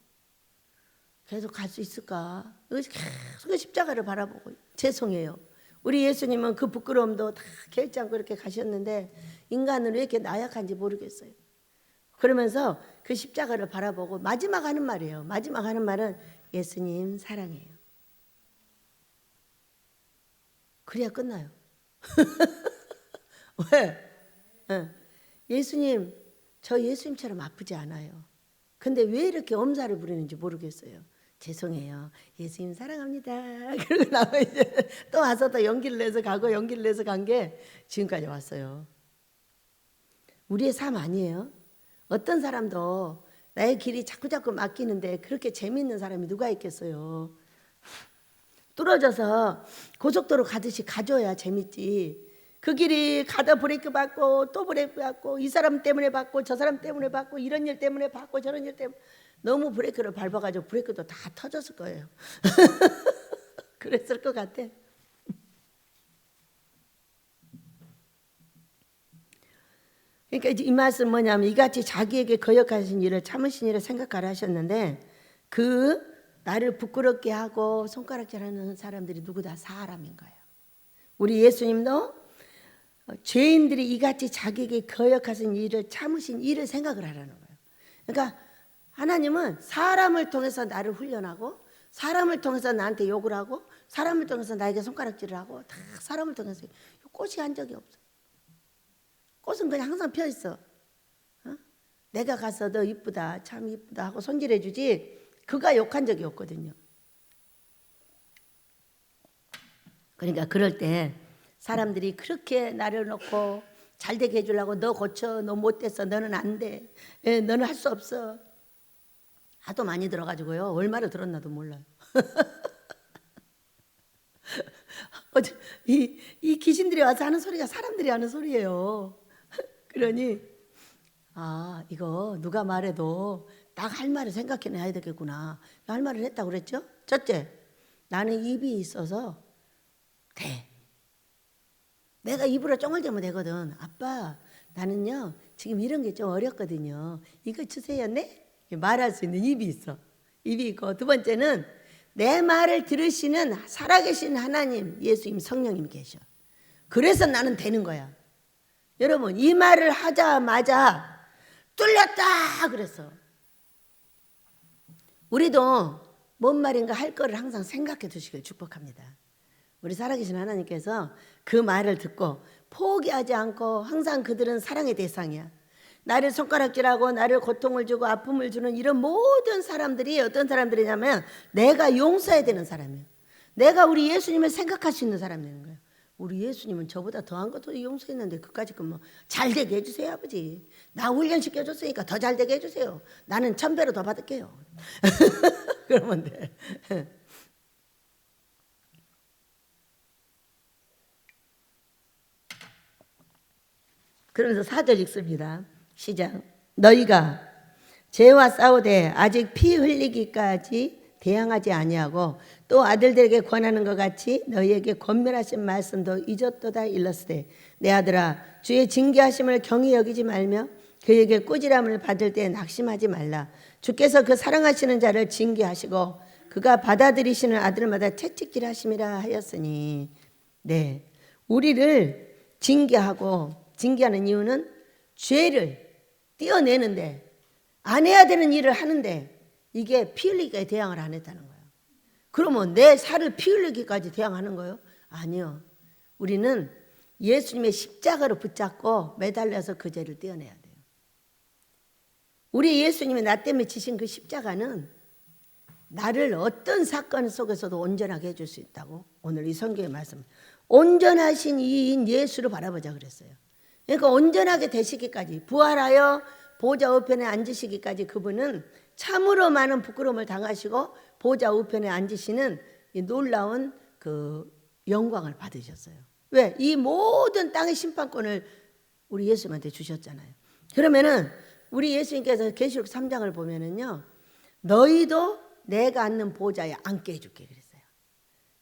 계속 갈 수 있을까? 계속 십자가를 바라보고 죄송해요. 우리 예수님은 그 부끄러움도 다 결정 그렇게 가셨는데 인간은 왜 이렇게 나약한지 모르겠어요. 그러면서 그 십자가를 바라보고 마지막 하는 말이에요. 마지막 하는 말은 예수님 사랑해요. 그래야 끝나요. 왜? 예수님, 저 예수님처럼 아프지 않아요. 근데 왜 이렇게 엄살을 부리는지 모르겠어요. 죄송해요. 예수님 사랑합니다. 그러고 나면 이제 또 와서 또 용기를 내서 가고 용기를 내서 간 게 지금까지 왔어요. 우리의 삶 아니에요? 어떤 사람도 나의 길이 자꾸자꾸 막히는데 그렇게 재미있는 사람이 누가 있겠어요? 뚫어져서 고속도로 가듯이 가줘야 재밌지. 그 길이 가다 브레이크 받고 또 브레이크 받고 이 사람 때문에 받고 저 사람 때문에 받고 이런 일 때문에 받고 저런 일 때문에 너무 브레이크를 밟아가지고 브레이크도 다 터졌을 거예요. 그랬을 것 같아. 그러니까 이 말씀 뭐냐면 이같이 자기에게 거역하신 일을 참으신 일을 생각하라 하셨는데 그 나를 부끄럽게 하고 손가락질하는 사람들이 누구 다 사람인 거예요. 우리 예수님도 죄인들이 이같이 자기에게 거역하신 일을 참으신 일을 생각을 하라는 거예요. 그러니까 하나님은 사람을 통해서 나를 훈련하고 사람을 통해서 나한테 욕을 하고 사람을 통해서 나에게 손가락질을 하고 다 사람을 통해서 꽃이 한 적이 없어. 꽃은 그냥 항상 펴 있어. 내가 가서 너 이쁘다 참 이쁘다 하고 손질해 주지 그가 욕한 적이 없거든요. 그러니까 그럴 때 사람들이 그렇게 나를 놓고 잘되게 해주려고 너 고쳐 너 못됐어 너는 안 돼 너는 할 수 없어 하도 많이 들어가지고요 얼마를 들었나도 몰라요. 이 귀신들이 와서 하는 소리가 사람들이 하는 소리예요. 그러니 이거 누가 말해도 딱 할 말을 생각해내야 되겠구나. 할 말을 했다고 그랬죠? 첫째, 나는 입이 있어서 돼. 내가 입으로 쫑을 대면 되거든. 아빠 나는요 지금 이런 게 좀 어렵거든요. 이거 주세요. 네? 말할 수 있는 입이 있어. 입이 있고 두 번째는 내 말을 들으시는 살아계신 하나님 예수님 성령님 계셔. 그래서 나는 되는 거야. 여러분 이 말을 하자마자 뚫렸다 그랬어. 우리도 뭔 말인가 할 거를 항상 생각해 두시길 축복합니다. 우리 살아계신 하나님께서 그 말을 듣고 포기하지 않고 항상 그들은 사랑의 대상이야. 나를 손가락질하고 나를 고통을 주고 아픔을 주는 이런 모든 사람들이 어떤 사람들이냐면 내가 용서해야 되는 사람이에요. 내가 우리 예수님을 생각할 수 있는 사람이라는 거예요. 우리 예수님은 저보다 더한 것도 용서했는데 그까짓 거 뭐 잘되게 해주세요 아버지. 나 훈련시켜줬으니까 더 잘되게 해주세요. 나는 1000배로 더 받을게요. 그러면 돼. 그러면서 4절 읽습니다. 시작. 너희가 죄와 싸우되 아직 피 흘리기까지 대항하지 아니하고 또 아들들에게 권하는 것 같이 너희에게 권면하신 말씀도 잊었도다 일렀으되 내 아들아 주의 징계하심을 경히 여기지 말며 그에게 꾸지람을 받을 때 낙심하지 말라. 주께서 그 사랑하시는 자를 징계하시고 그가 받아들이시는 아들마다 채찍질 하심이라 하였으니 네, 우리를 징계하는 이유는 죄를 떼어내는데 안 해야 되는 일을 하는데 이게 피 흘리기까지 대항을 안 했다는 거예요. 그러면 내 살을 피 흘리기까지 대항하는 거예요? 아니요. 우리는 예수님의 십자가로 붙잡고 매달려서 그 죄를 떼어내야 돼요. 우리 예수님이 나 때문에 지신 그 십자가는 나를 어떤 사건 속에서도 온전하게 해줄 수 있다고 오늘 이 성경의 말씀 온전하신 이인 예수를 바라보자 그랬어요. 그러니까 온전하게 되시기까지 부활하여 보좌 우편에 앉으시기까지 그분은 참으로 많은 부끄러움을 당하시고 보좌 우편에 앉으시는 이 놀라운 그 영광을 받으셨어요. 왜? 이 모든 땅의 심판권을 우리 예수님한테 주셨잖아요. 그러면은 우리 예수님께서 계시록 3장을 보면은요, 너희도 내가 앉는 보좌에 앉게 해줄게 그랬어요.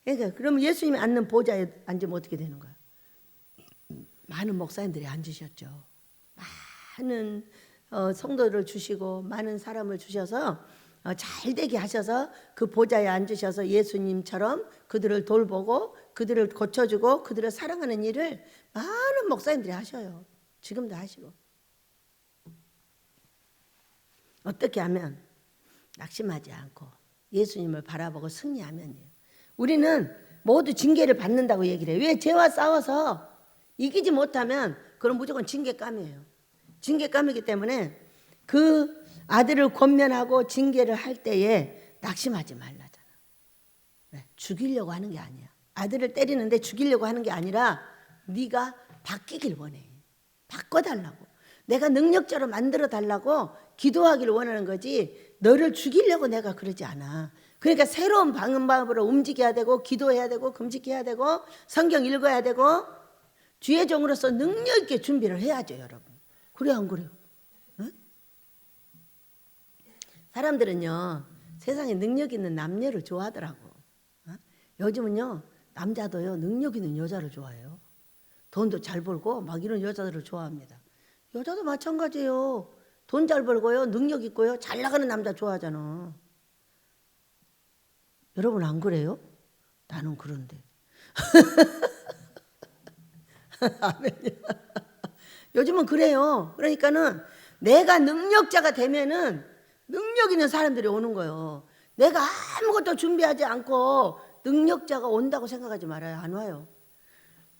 그러니까 그럼 예수님이 앉는 보좌에 앉으면 어떻게 되는 거예요? 많은 목사님들이 앉으셨죠. 많은 성도를 주시고 많은 사람을 주셔서 잘되게 하셔서 그 보좌에 앉으셔서 예수님처럼 그들을 돌보고 그들을 고쳐주고 그들을 사랑하는 일을 많은 목사님들이 하셔요. 지금도 하시고. 어떻게 하면? 낙심하지 않고 예수님을 바라보고 승리하면요. 우리는 모두 징계를 받는다고 얘기를 해요. 왜? 죄와 싸워서 이기지 못하면 그럼 무조건 징계감이에요. 징계감이기 때문에 그 아들을 권면하고 징계를 할 때에 낙심하지 말라잖아. 왜? 죽이려고 하는 게 아니야. 아들을 때리는데 죽이려고 하는 게 아니라 네가 바뀌길 원해. 바꿔달라고. 내가 능력자로 만들어달라고 기도하기를 원하는 거지 너를 죽이려고 내가 그러지 않아. 그러니까 새로운 방법으로 움직여야 되고 기도해야 되고 금식해야 되고 성경 읽어야 되고 주의 종으로서 능력 있게 준비를 해야죠, 여러분. 그래 안 그래요? 응? 사람들은요 세상에 능력 있는 남녀를 좋아하더라고. 요즘은요 남자도요 능력 있는 여자를 좋아해요. 돈도 잘 벌고 막 이런 여자들을 좋아합니다. 여자도 마찬가지예요. 돈 잘 벌고요 능력 있고요 잘 나가는 남자 좋아하잖아. 여러분 안 그래요? 나는 그런데. 아멘요. 요즘은 그래요. 그러니까는 내가 능력자가 되면은 능력 있는 사람들이 오는 거예요. 내가 아무것도 준비하지 않고 능력자가 온다고 생각하지 말아요. 안 와요.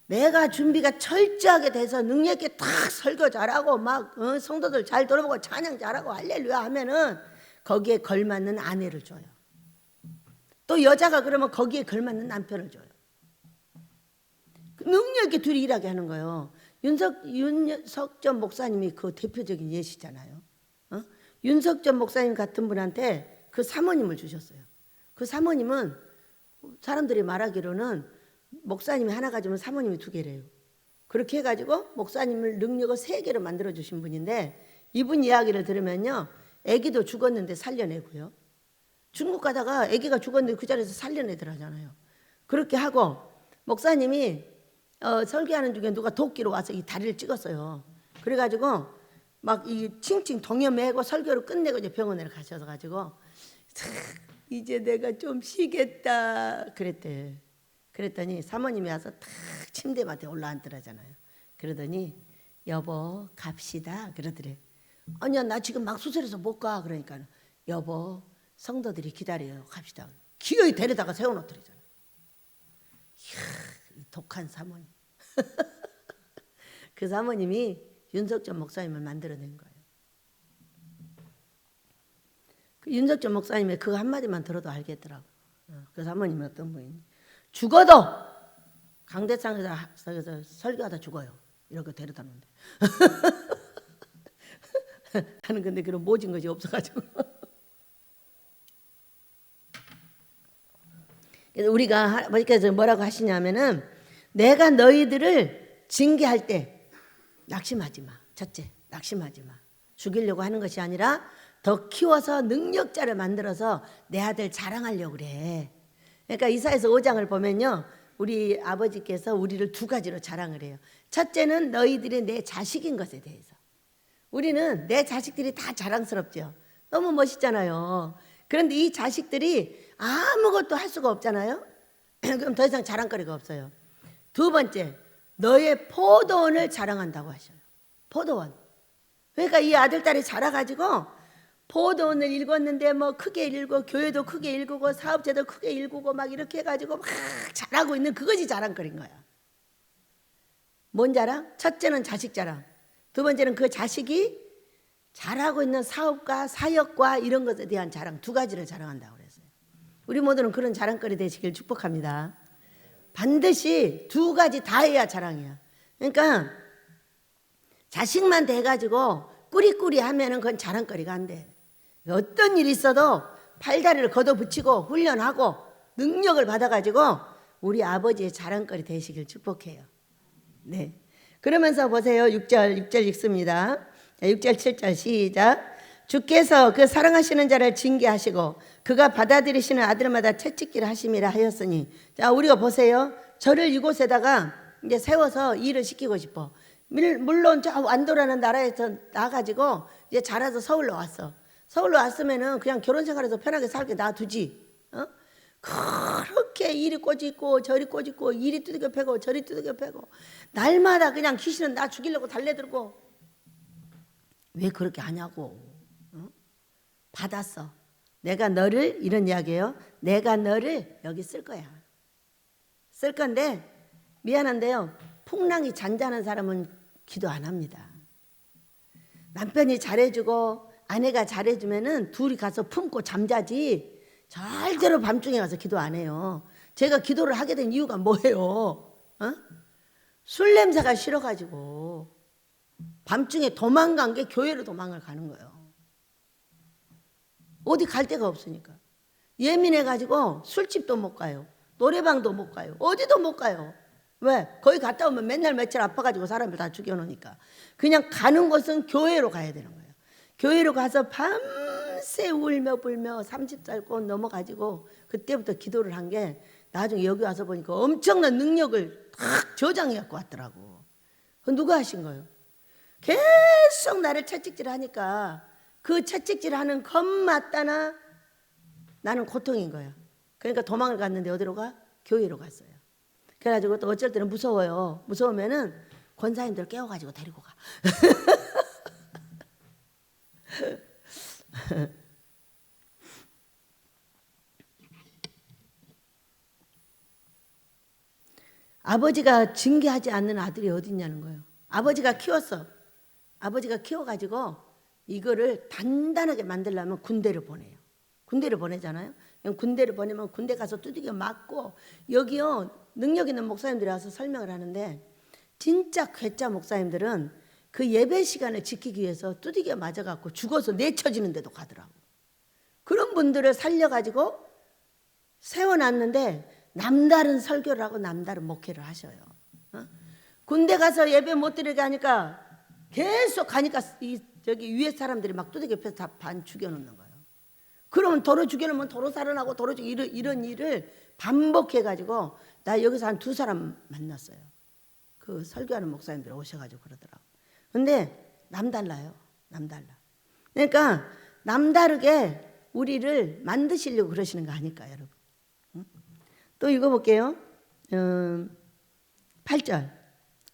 내가 준비가 철저하게 돼서 능력 있게 탁 설교 잘하고 막 성도들 잘 돌아보고 찬양 잘하고 할렐루야 하면은 거기에 걸맞는 아내를 줘요. 또 여자가 그러면 거기에 걸맞는 남편을 줘요. 능력 있게 둘이 일하게 하는 거예요. 윤석전 목사님이 그 대표적인 예시잖아요. 윤석전 목사님 같은 분한테 그 사모님을 주셨어요. 그 사모님은 사람들이 말하기로는 목사님이 하나 가지면 사모님이 두 개래요. 그렇게 해가지고 목사님을 능력을 3개로 만들어 주신 분인데 이분 이야기를 들으면요 아기도 죽었는데 살려내고요. 중국 가다가 아기가 죽었는데 그 자리에서 살려내더라잖아요. 그렇게 하고 목사님이 설교하는 중에 누가 도끼로 와서 이 다리를 찍었어요. 그래가지고 막 이 칭칭 동여매고 설교를 끝내고 이제 병원에 가셔가지고 이제 내가 좀 쉬겠다 그랬대. 그랬더니 사모님이 와서 탁 침대맡에 올라앉더라잖아요. 그러더니 여보 갑시다 그러더래. 아니야 나 지금 막 수술해서 못 가. 그러니까 여보 성도들이 기다려요 갑시다. 기어이 데려다가 세워놓더래잖아요. 이야 독한 사모님. 그 사모님이 윤석전 목사님을 만들어낸 거예요. 그 윤석전 목사님의 그 한마디만 들어도 알겠더라고. 그 사모님이 어떤 분이니 죽어도 강대상에서 설교하다 죽어요. 이렇게 데려다 놓는데. 나는 근데 그런 모진 것이 없어가지고. 그래서 우리가 아버지께서 뭐라고 하시냐면은 내가 너희들을 징계할 때 낙심하지 마. 첫째, 낙심하지 마. 죽이려고 하는 것이 아니라 더 키워서 능력자를 만들어서 내 아들 자랑하려고 그래. 그러니까 이사야서 5장을 보면요. 우리 아버지께서 우리를 2가지로 자랑을 해요. 첫째는 너희들이 내 자식인 것에 대해서. 우리는 내 자식들이 다 자랑스럽죠. 너무 멋있잖아요. 그런데 이 자식들이 아무것도 할 수가 없잖아요. 그럼 더 이상 자랑거리가 없어요. 2번째, 너의 포도원을 자랑한다고 하셔요. 포도원. 그러니까 이 아들, 딸이 자라가지고 포도원을 읽었는데 뭐 크게 읽고 교회도 크게 읽고 사업체도 크게 읽고 막 이렇게 해가지고 막 잘하고 있는 그것이 자랑거리인 거야. 뭔 자랑? 첫째는 자식 자랑. 2번째는 그 자식이 잘하고 있는 사업과 사역과 이런 것에 대한 자랑 2가지를 자랑한다고 그랬어요. 우리 모두는 그런 자랑거리 되시길 축복합니다. 반드시 2가지 다 해야 자랑이야. 그러니까 자식만 돼가지고 꾸리꾸리 하면은 그건 자랑거리가 안 돼. 어떤 일이 있어도 팔다리를 걷어붙이고 훈련하고 능력을 받아가지고 우리 아버지의 자랑거리 되시길 축복해요. 네. 그러면서 보세요. 6절 읽습니다. 6절 7절 시작. 주께서 그 사랑하시는 자를 징계하시고 그가 받아들이시는 아들마다 채찍질 하심이라 하였으니. 자, 우리가 보세요. 저를 이곳에다가 이제 세워서 일을 시키고 싶어. 물론 저 완도라는 나라에서 나가지고 이제 자라서 서울로 왔어. 서울로 왔으면은 그냥 결혼 생활에서 편하게 살게 놔두지. 그렇게 이리 꼬집고 저리 꼬집고 이리 두들겨 패고 저리 두들겨 패고 날마다 그냥 귀신은 나 죽이려고 달래들고 왜 그렇게 하냐고. 받았어. 내가 너를 이런 이야기예요. 내가 너를 여기 쓸 거야. 쓸 건데 미안한데요. 풍랑이 잔잔한 사람은 기도 안 합니다. 남편이 잘해주고 아내가 잘해주면은 둘이 가서 품고 잠자지 절대로 밤중에 가서 기도 안 해요. 제가 기도를 하게 된 이유가 뭐예요? 술 냄새가 싫어가지고 밤중에 도망간 게 교회로 도망을 가는 거예요. 어디 갈 데가 없으니까. 예민해가지고 술집도 못 가요. 노래방도 못 가요. 어디도 못 가요. 왜? 거기 갔다 오면 맨날 며칠 아파가지고 사람을 다 죽여놓으니까. 그냥 가는 곳은 교회로 가야 되는 거예요. 교회로 가서 밤새 밤새 울며 불며 30살 꼭 넘어가지고 그때부터 기도를 한 게 나중에 여기 와서 보니까 엄청난 능력을 탁 저장해 갖고 왔더라고. 그 누가 하신 거예요? 계속 나를 채찍질하니까 그 채찍질하는 겁맞다나 나는 고통인 거야. 그러니까 도망을 갔는데 어디로 가? 교회로 갔어요. 그래가지고 또 어쩔 때는 무서워요. 무서우면은 권사님들 깨워가지고 데리고 가. 아버지가 징계하지 않는 아들이 어디 있냐는 거예요. 아버지가 키웠어. 아버지가 키워가지고 이거를 단단하게 만들려면 군대를 보내요. 군대를 보내잖아요. 군대를 보내면 군대 가서 두들겨 맞고, 여기요 능력 있는 목사님들이 와서 설명을 하는데 진짜 괴짜 목사님들은 그 예배 시간을 지키기 위해서 두들겨 맞아갖고 죽어서 내쳐지는 데도 가더라고. 그런 분들을 살려가지고 세워놨는데 남다른 설교를 하고 남다른 목회를 하셔요. 군대 가서 예배 못 드리게 하니까 계속 가니까 저기 위에 사람들이 막 두들겨 펴서 다 반 죽여놓는 거예요. 그러면 도로 죽여놓으면 도로 살아나고 도로 이런 일을 반복해가지고 나 여기서 한 2사람 만났어요. 그 설교하는 목사님들 오셔가지고 그러더라고. 근데 남달라요. 남달라. 그러니까 남다르게 우리를 만드시려고 그러시는 거 아닐까 여러분. 또 읽어볼게요. 8절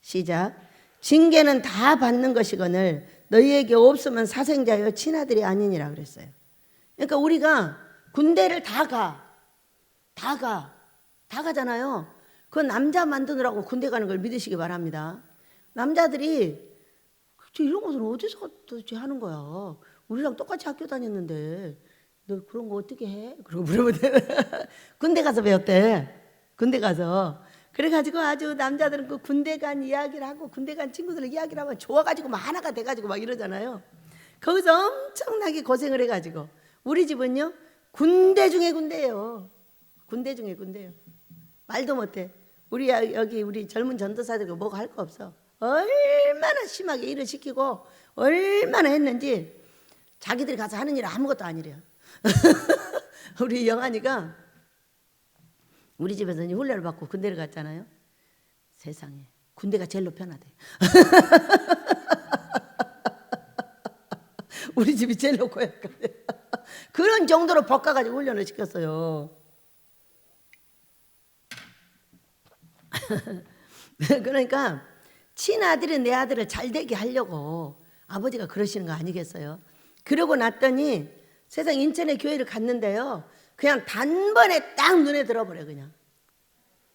시작. 징계는 다 받는 것이거늘 너희에게 없으면 사생자여 친아들이 아니니라 그랬어요. 그러니까 우리가 군대를 다 가잖아요. 그 남자 만드느라고 군대 가는 걸 믿으시기 바랍니다. 남자들이 이런 것은 어디서 도대체 하는 거야? 우리랑 똑같이 학교 다녔는데 너 그런 거 어떻게 해? 그러고 물으면 군대 가서 배웠대. 군대 가서. 그래가지고 아주 남자들은 그 군대 간 이야기를 하고 군대 간 친구들 이야기를 하면 좋아가지고 막 하나가 돼가지고 막 이러잖아요. 거기서 엄청나게 고생을 해가지고. 우리 집은요 군대 중에 군대예요. 군대 중에 군대예요. 말도 못해. 우리 여기 우리 젊은 전도사들 뭐가 할 거 없어. 얼마나 심하게 일을 시키고 얼마나 했는지 자기들이 가서 하는 일은 아무것도 아니래요. 우리 영환이가 우리 집에서 훈련을 받고 군대를 갔잖아요. 세상에 군대가 제일로 편하대. 우리 집이 제일로 고약하대. 그런 정도로 볶아가지고 훈련을 시켰어요. 그러니까 친아들은 내 아들을 잘되게 하려고 아버지가 그러시는 거 아니겠어요? 그러고 났더니 세상 인천에 교회를 갔는데요, 그냥 단번에 딱 눈에 들어버려. 그냥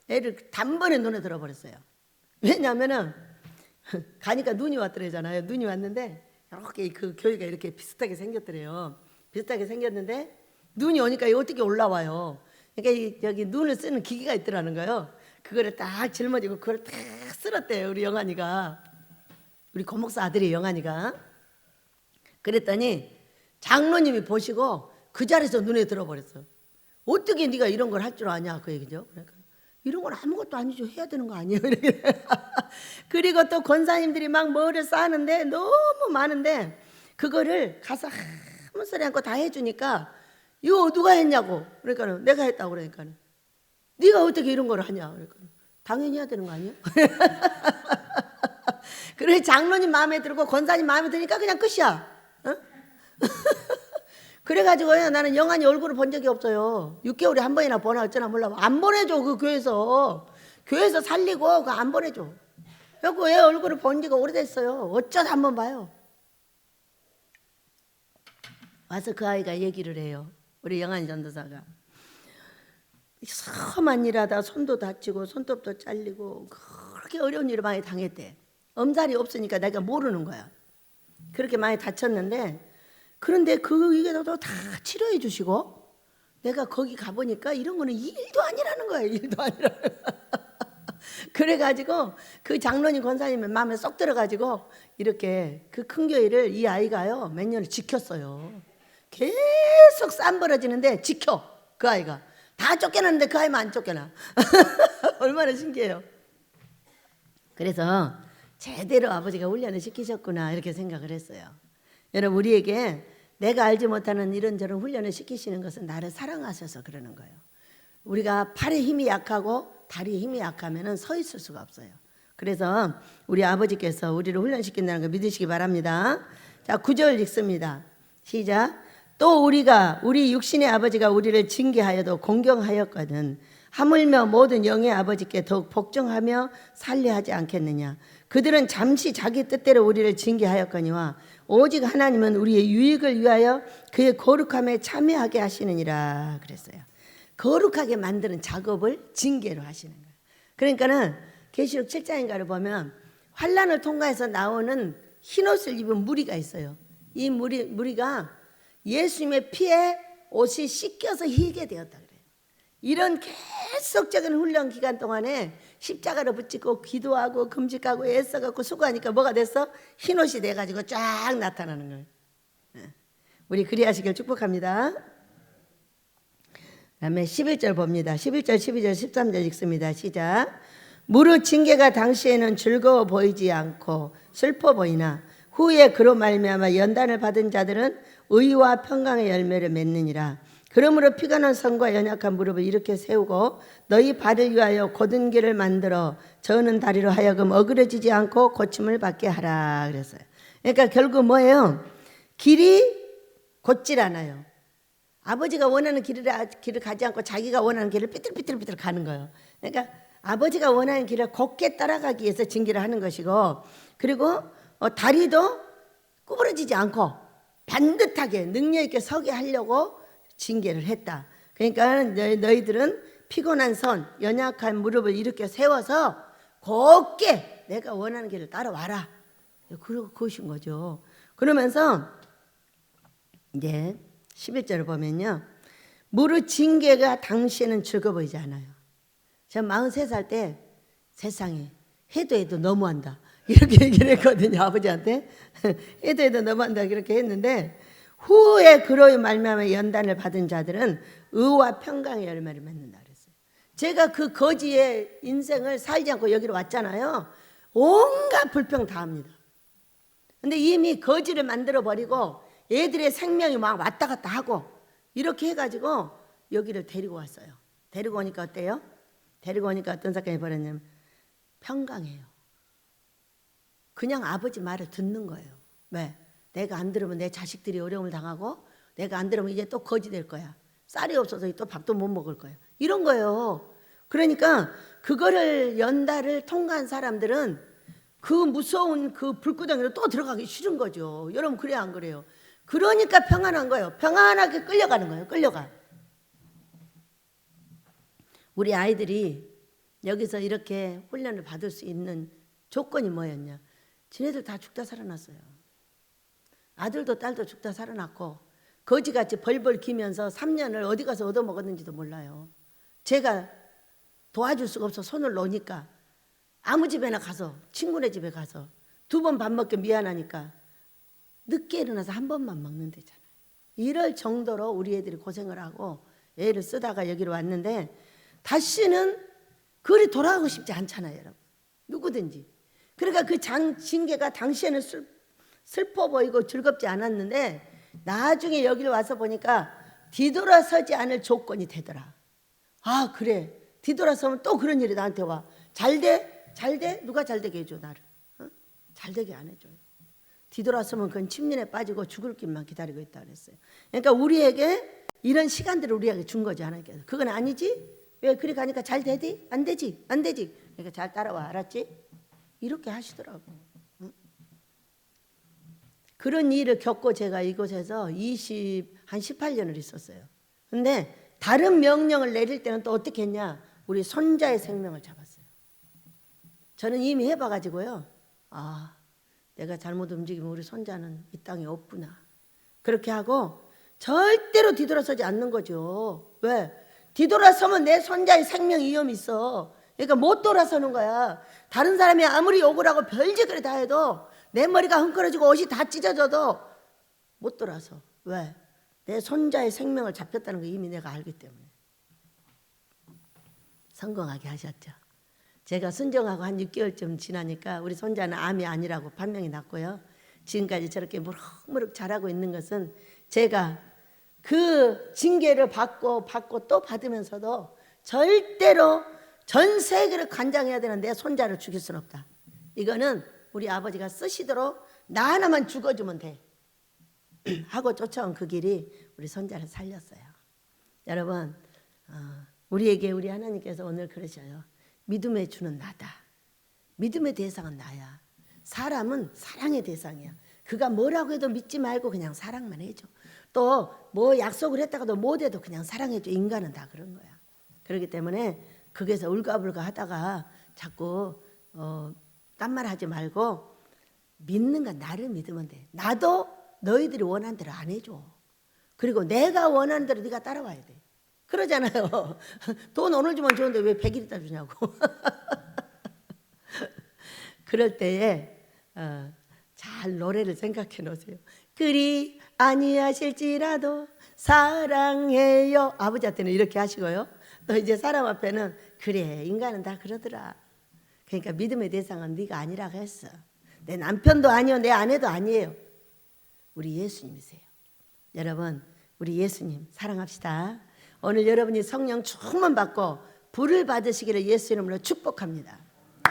애를 단번에 눈에 들어버렸어요. 왜냐하면은 가니까 눈이 왔더래잖아요. 눈이 왔는데 이렇게 그 교회가 이렇게 비슷하게 생겼더래요. 비슷하게 생겼는데 눈이 오니까 어떻게 올라와요. 그러니까 여기 눈을 쓰는 기계가 있더라는 거예요. 그거를 딱 짊어지고 그걸 딱 쓸었대요. 우리 영환이가, 우리 고목사 아들이 영환이가. 그랬더니 장로님이 보시고 그 자리에서 눈에 들어버렸어. 어떻게 네가 이런 걸 할 줄 아냐 그 얘기죠. 그러니까 이런 건 아무것도 아니죠. 해야 되는 거 아니에요. 그리고 또 권사님들이 막 뭐를 쌓는데 너무 많은데 그거를 가서 아무 소리 않고 다 해주니까 이거 누가 했냐고. 그러니까 내가 했다고. 그러니까 네가 어떻게 이런 걸 하냐. 그러니까 당연히 해야 되는 거 아니에요? 그래 장로님 마음에 들고 권사님 마음에 드니까 그냥 끝이야. 어? 그래가지고요 나는 영환이 얼굴을 본 적이 없어요. 6개월에 한 번이나 보나 어쩌나 몰라. 안 보내줘. 그 교회에서 살리고 그거 안 보내줘. 그래서 애 얼굴을 본 지가 오래됐어요. 어쩌다 한 번 봐요. 와서 그 아이가 얘기를 해요. 우리 영환이 전도사가 험한 일하다 손도 다치고 손톱도 잘리고 그렇게 어려운 일을 많이 당했대. 엄살이 없으니까 내가 모르는 거야. 그렇게 많이 다쳤는데 그런데 이게 다 치료해 주시고 내가 거기 가보니까 이런 거는 일도 아니라는 거야. 일도 아니라는 거야. 그래가지고 그 장로님 권사님의 마음에 쏙 들어가지고 이렇게 그 큰 교회를 이 아이가요 몇 년을 지켰어요. 계속 쌈벌어지는데 지켜. 그 아이가 다 쫓겨났는데 그 아이만 안 쫓겨나. 얼마나 신기해요. 그래서 제대로 아버지가 훈련을 시키셨구나 이렇게 생각을 했어요. 여러분 우리에게 내가 알지 못하는 이런저런 훈련을 시키시는 것은 나를 사랑하셔서 그러는 거예요. 우리가 팔의 힘이 약하고 다리의 힘이 약하면 서 있을 수가 없어요. 그래서 우리 아버지께서 우리를 훈련시킨다는 거 믿으시기 바랍니다. 자, 9절 읽습니다. 시작. 또 우리 육신의 아버지가 우리를 징계하여도 공경하였거든 하물며 모든 영의 아버지께 더욱 복종하며 살려하지 않겠느냐. 그들은 잠시 자기 뜻대로 우리를 징계하였거니와 오직 하나님은 우리의 유익을 위하여 그의 거룩함에 참여하게 하시느니라 그랬어요. 거룩하게 만드는 작업을 징계로 하시는 거예요. 그러니까는 계시록 7장인가를 보면 환란을 통과해서 나오는 흰옷을 입은 무리가 있어요. 이 무리가 예수님의 피에 옷이 씻겨서 희게 되었다 그래요. 이런 계속적인 훈련 기간 동안에 십자가를 붙이고 기도하고 금식하고 애써갖고 수고하니까 뭐가 됐어? 흰옷이 돼가지고 쫙 나타나는 거예요. 우리 그리하시길 축복합니다. 다음에 11절 봅니다. 11절, 12절, 13절 읽습니다. 시작. 무릇 징계가 당시에는 즐거워 보이지 않고 슬퍼 보이나 후에 그로 말미암아 연단을 받은 자들은 의와 평강의 열매를 맺느니라. 그러므로 피가 난 손과 연약한 무릎을 이렇게 세우고 너희 발을 위하여 곧은 길을 만들어 저는 다리로 하여금 어그러지지 않고 고침을 받게 하라 그랬어요. 그러니까 결국 뭐예요? 길이 곧질 않아요. 아버지가 원하는 길을 가지 않고 자기가 원하는 길을 삐뚤삐뚤 가는 거예요. 그러니까 아버지가 원하는 길을 곧게 따라가기 위해서 징계를 하는 것이고, 그리고 다리도 구부러지지 않고 반듯하게 능력 있게 서게 하려고 징계를 했다. 그러니까 너희들은 피곤한 손, 연약한 무릎을 이렇게 세워서 곧게 내가 원하는 길을 따라와라. 그것인 거죠. 그러면서 이제 11절을 보면요, 무릇 징계가 당시에는 즐거워 보이지 않아요. 제가 43살 때 세상에 해도 너무한다 이렇게 얘기를 했거든요. 아버지한테 해도 너무한다 이렇게 했는데, 후에 그로 말미암아 연단을 받은 자들은 의와 평강의 열매를 맺는다 그랬어요. 제가 그 거지의 인생을 살지 않고 여기로 왔잖아요. 온갖 불평 다 합니다. 근데 이미 거지를 만들어 버리고 애들의 생명이 막 왔다 갔다 하고 이렇게 해가지고 여기를 데리고 왔어요. 데리고 오니까 어때요? 데리고 오니까 어떤 사건이 벌어졌냐면 평강해요. 그냥 아버지 말을 듣는 거예요. 왜? 내가 안 들으면 내 자식들이 어려움을 당하고, 내가 안 들으면 이제 또 거지 될 거야. 쌀이 없어서 또 밥도 못 먹을 거야. 이런 거예요. 그러니까 그거를 연달을 통과한 사람들은 그 무서운 그 불구덩이로 또 들어가기 싫은 거죠. 여러분 그래요 안 그래요? 그러니까 평안한 거예요. 평안하게 끌려가는 거예요. 끌려가. 우리 아이들이 여기서 이렇게 훈련을 받을 수 있는 조건이 뭐였냐? 지네들 다 죽다 살아났어요. 아들도 딸도 죽다 살아났고 거지같이 벌벌 기면서 3년을 어디 가서 얻어먹었는지도 몰라요. 제가 도와줄 수가 없어 손을 놓으니까 아무 집에나 가서, 친구네 집에 가서 2번 밥 먹기 미안하니까 늦게 일어나서 1번만 먹는 데잖아요. 이럴 정도로 우리 애들이 고생을 하고 애를 쓰다가 여기로 왔는데, 다시는 그리 돌아가고 싶지 않잖아요, 여러분. 누구든지. 그러니까 그 징계가 당시에는 슬퍼 보이고 즐겁지 않았는데, 나중에 여기를 와서 보니까 뒤돌아서지 않을 조건이 되더라. 아, 그래. 뒤돌아서면 또 그런 일이 나한테 와. 잘 돼? 잘 돼? 누가 잘 되게 해줘, 나를? 잘 되게 안 해줘요. 뒤돌아서면 그건 침륜에 빠지고 죽을 길만 기다리고 있다 그랬어요. 그러니까 우리에게 이런 시간들을 우리에게 준 거지, 하나님께서. 그건 아니지? 왜 그리 가니까 잘 되지? 안 되지? 안 되지? 그러니까 잘 따라와, 알았지? 이렇게 하시더라고. 그런 일을 겪고 제가 이곳에서 한 18년을 있었어요. 근데 다른 명령을 내릴 때는 또 어떻게 했냐? 우리 손자의 생명을 잡았어요. 저는 이미 해봐가지고요. 아, 내가 잘못 움직이면 우리 손자는 이 땅에 없구나. 그렇게 하고 절대로 뒤돌아서지 않는 거죠. 왜? 뒤돌아서면 내 손자의 생명 위험이 있어. 그러니까 못 돌아서는 거야. 다른 사람이 아무리 욕을 하고 별짓거리 다 해도, 내 머리가 헝클어지고 옷이 다 찢어져도 못 돌아서. 왜? 내 손자의 생명을 잡혔다는 거 이미 내가 알기 때문에. 성공하게 하셨죠. 제가 순종하고 한 6개월쯤 지나니까 우리 손자는 암이 아니라고 판명이 났고요. 지금까지 저렇게 무럭무럭 자라고 있는 것은 제가 그 징계를 받고 또 받으면서도 절대로 전 세계를 관장해야 되는 내 손자를 죽일 수는 없다. 이거는 우리 아버지가 쓰시도록 나 하나만 죽어주면 돼 하고 쫓아온 그 길이 우리 손자를 살렸어요. 여러분, 우리에게 우리 하나님께서 오늘 그러셔요. 믿음의 주는 나다. 믿음의 대상은 나야. 사람은 사랑의 대상이야. 그가 뭐라고 해도 믿지 말고 그냥 사랑만 해줘. 또 뭐 약속을 했다가도 못해도 그냥 사랑해줘. 인간은 다 그런 거야. 그렇기 때문에 거기서 울가불가 하다가 자꾸 딴 말 하지 말고 믿는 건 나를 믿으면 돼. 나도 너희들이 원하는 대로 안 해줘. 그리고 내가 원하는 대로 네가 따라와야 돼. 그러잖아요. 돈 오늘 주면 좋은데 왜 100일 있다 주냐고. 그럴 때에 잘 노래를 생각해 놓으세요. 그리 아니하실지라도 사랑해요. 아버지한테는 이렇게 하시고요. 또 이제 사람 앞에는 그래 인간은 다 그러더라. 그러니까 믿음의 대상은 네가 아니라고 했어. 내 남편도 아니요 내 아내도 아니에요. 우리 예수님이세요. 여러분 우리 예수님 사랑합시다. 오늘 여러분이 성령 충만 받고 불을 받으시기를 예수 이름으로 축복합니다.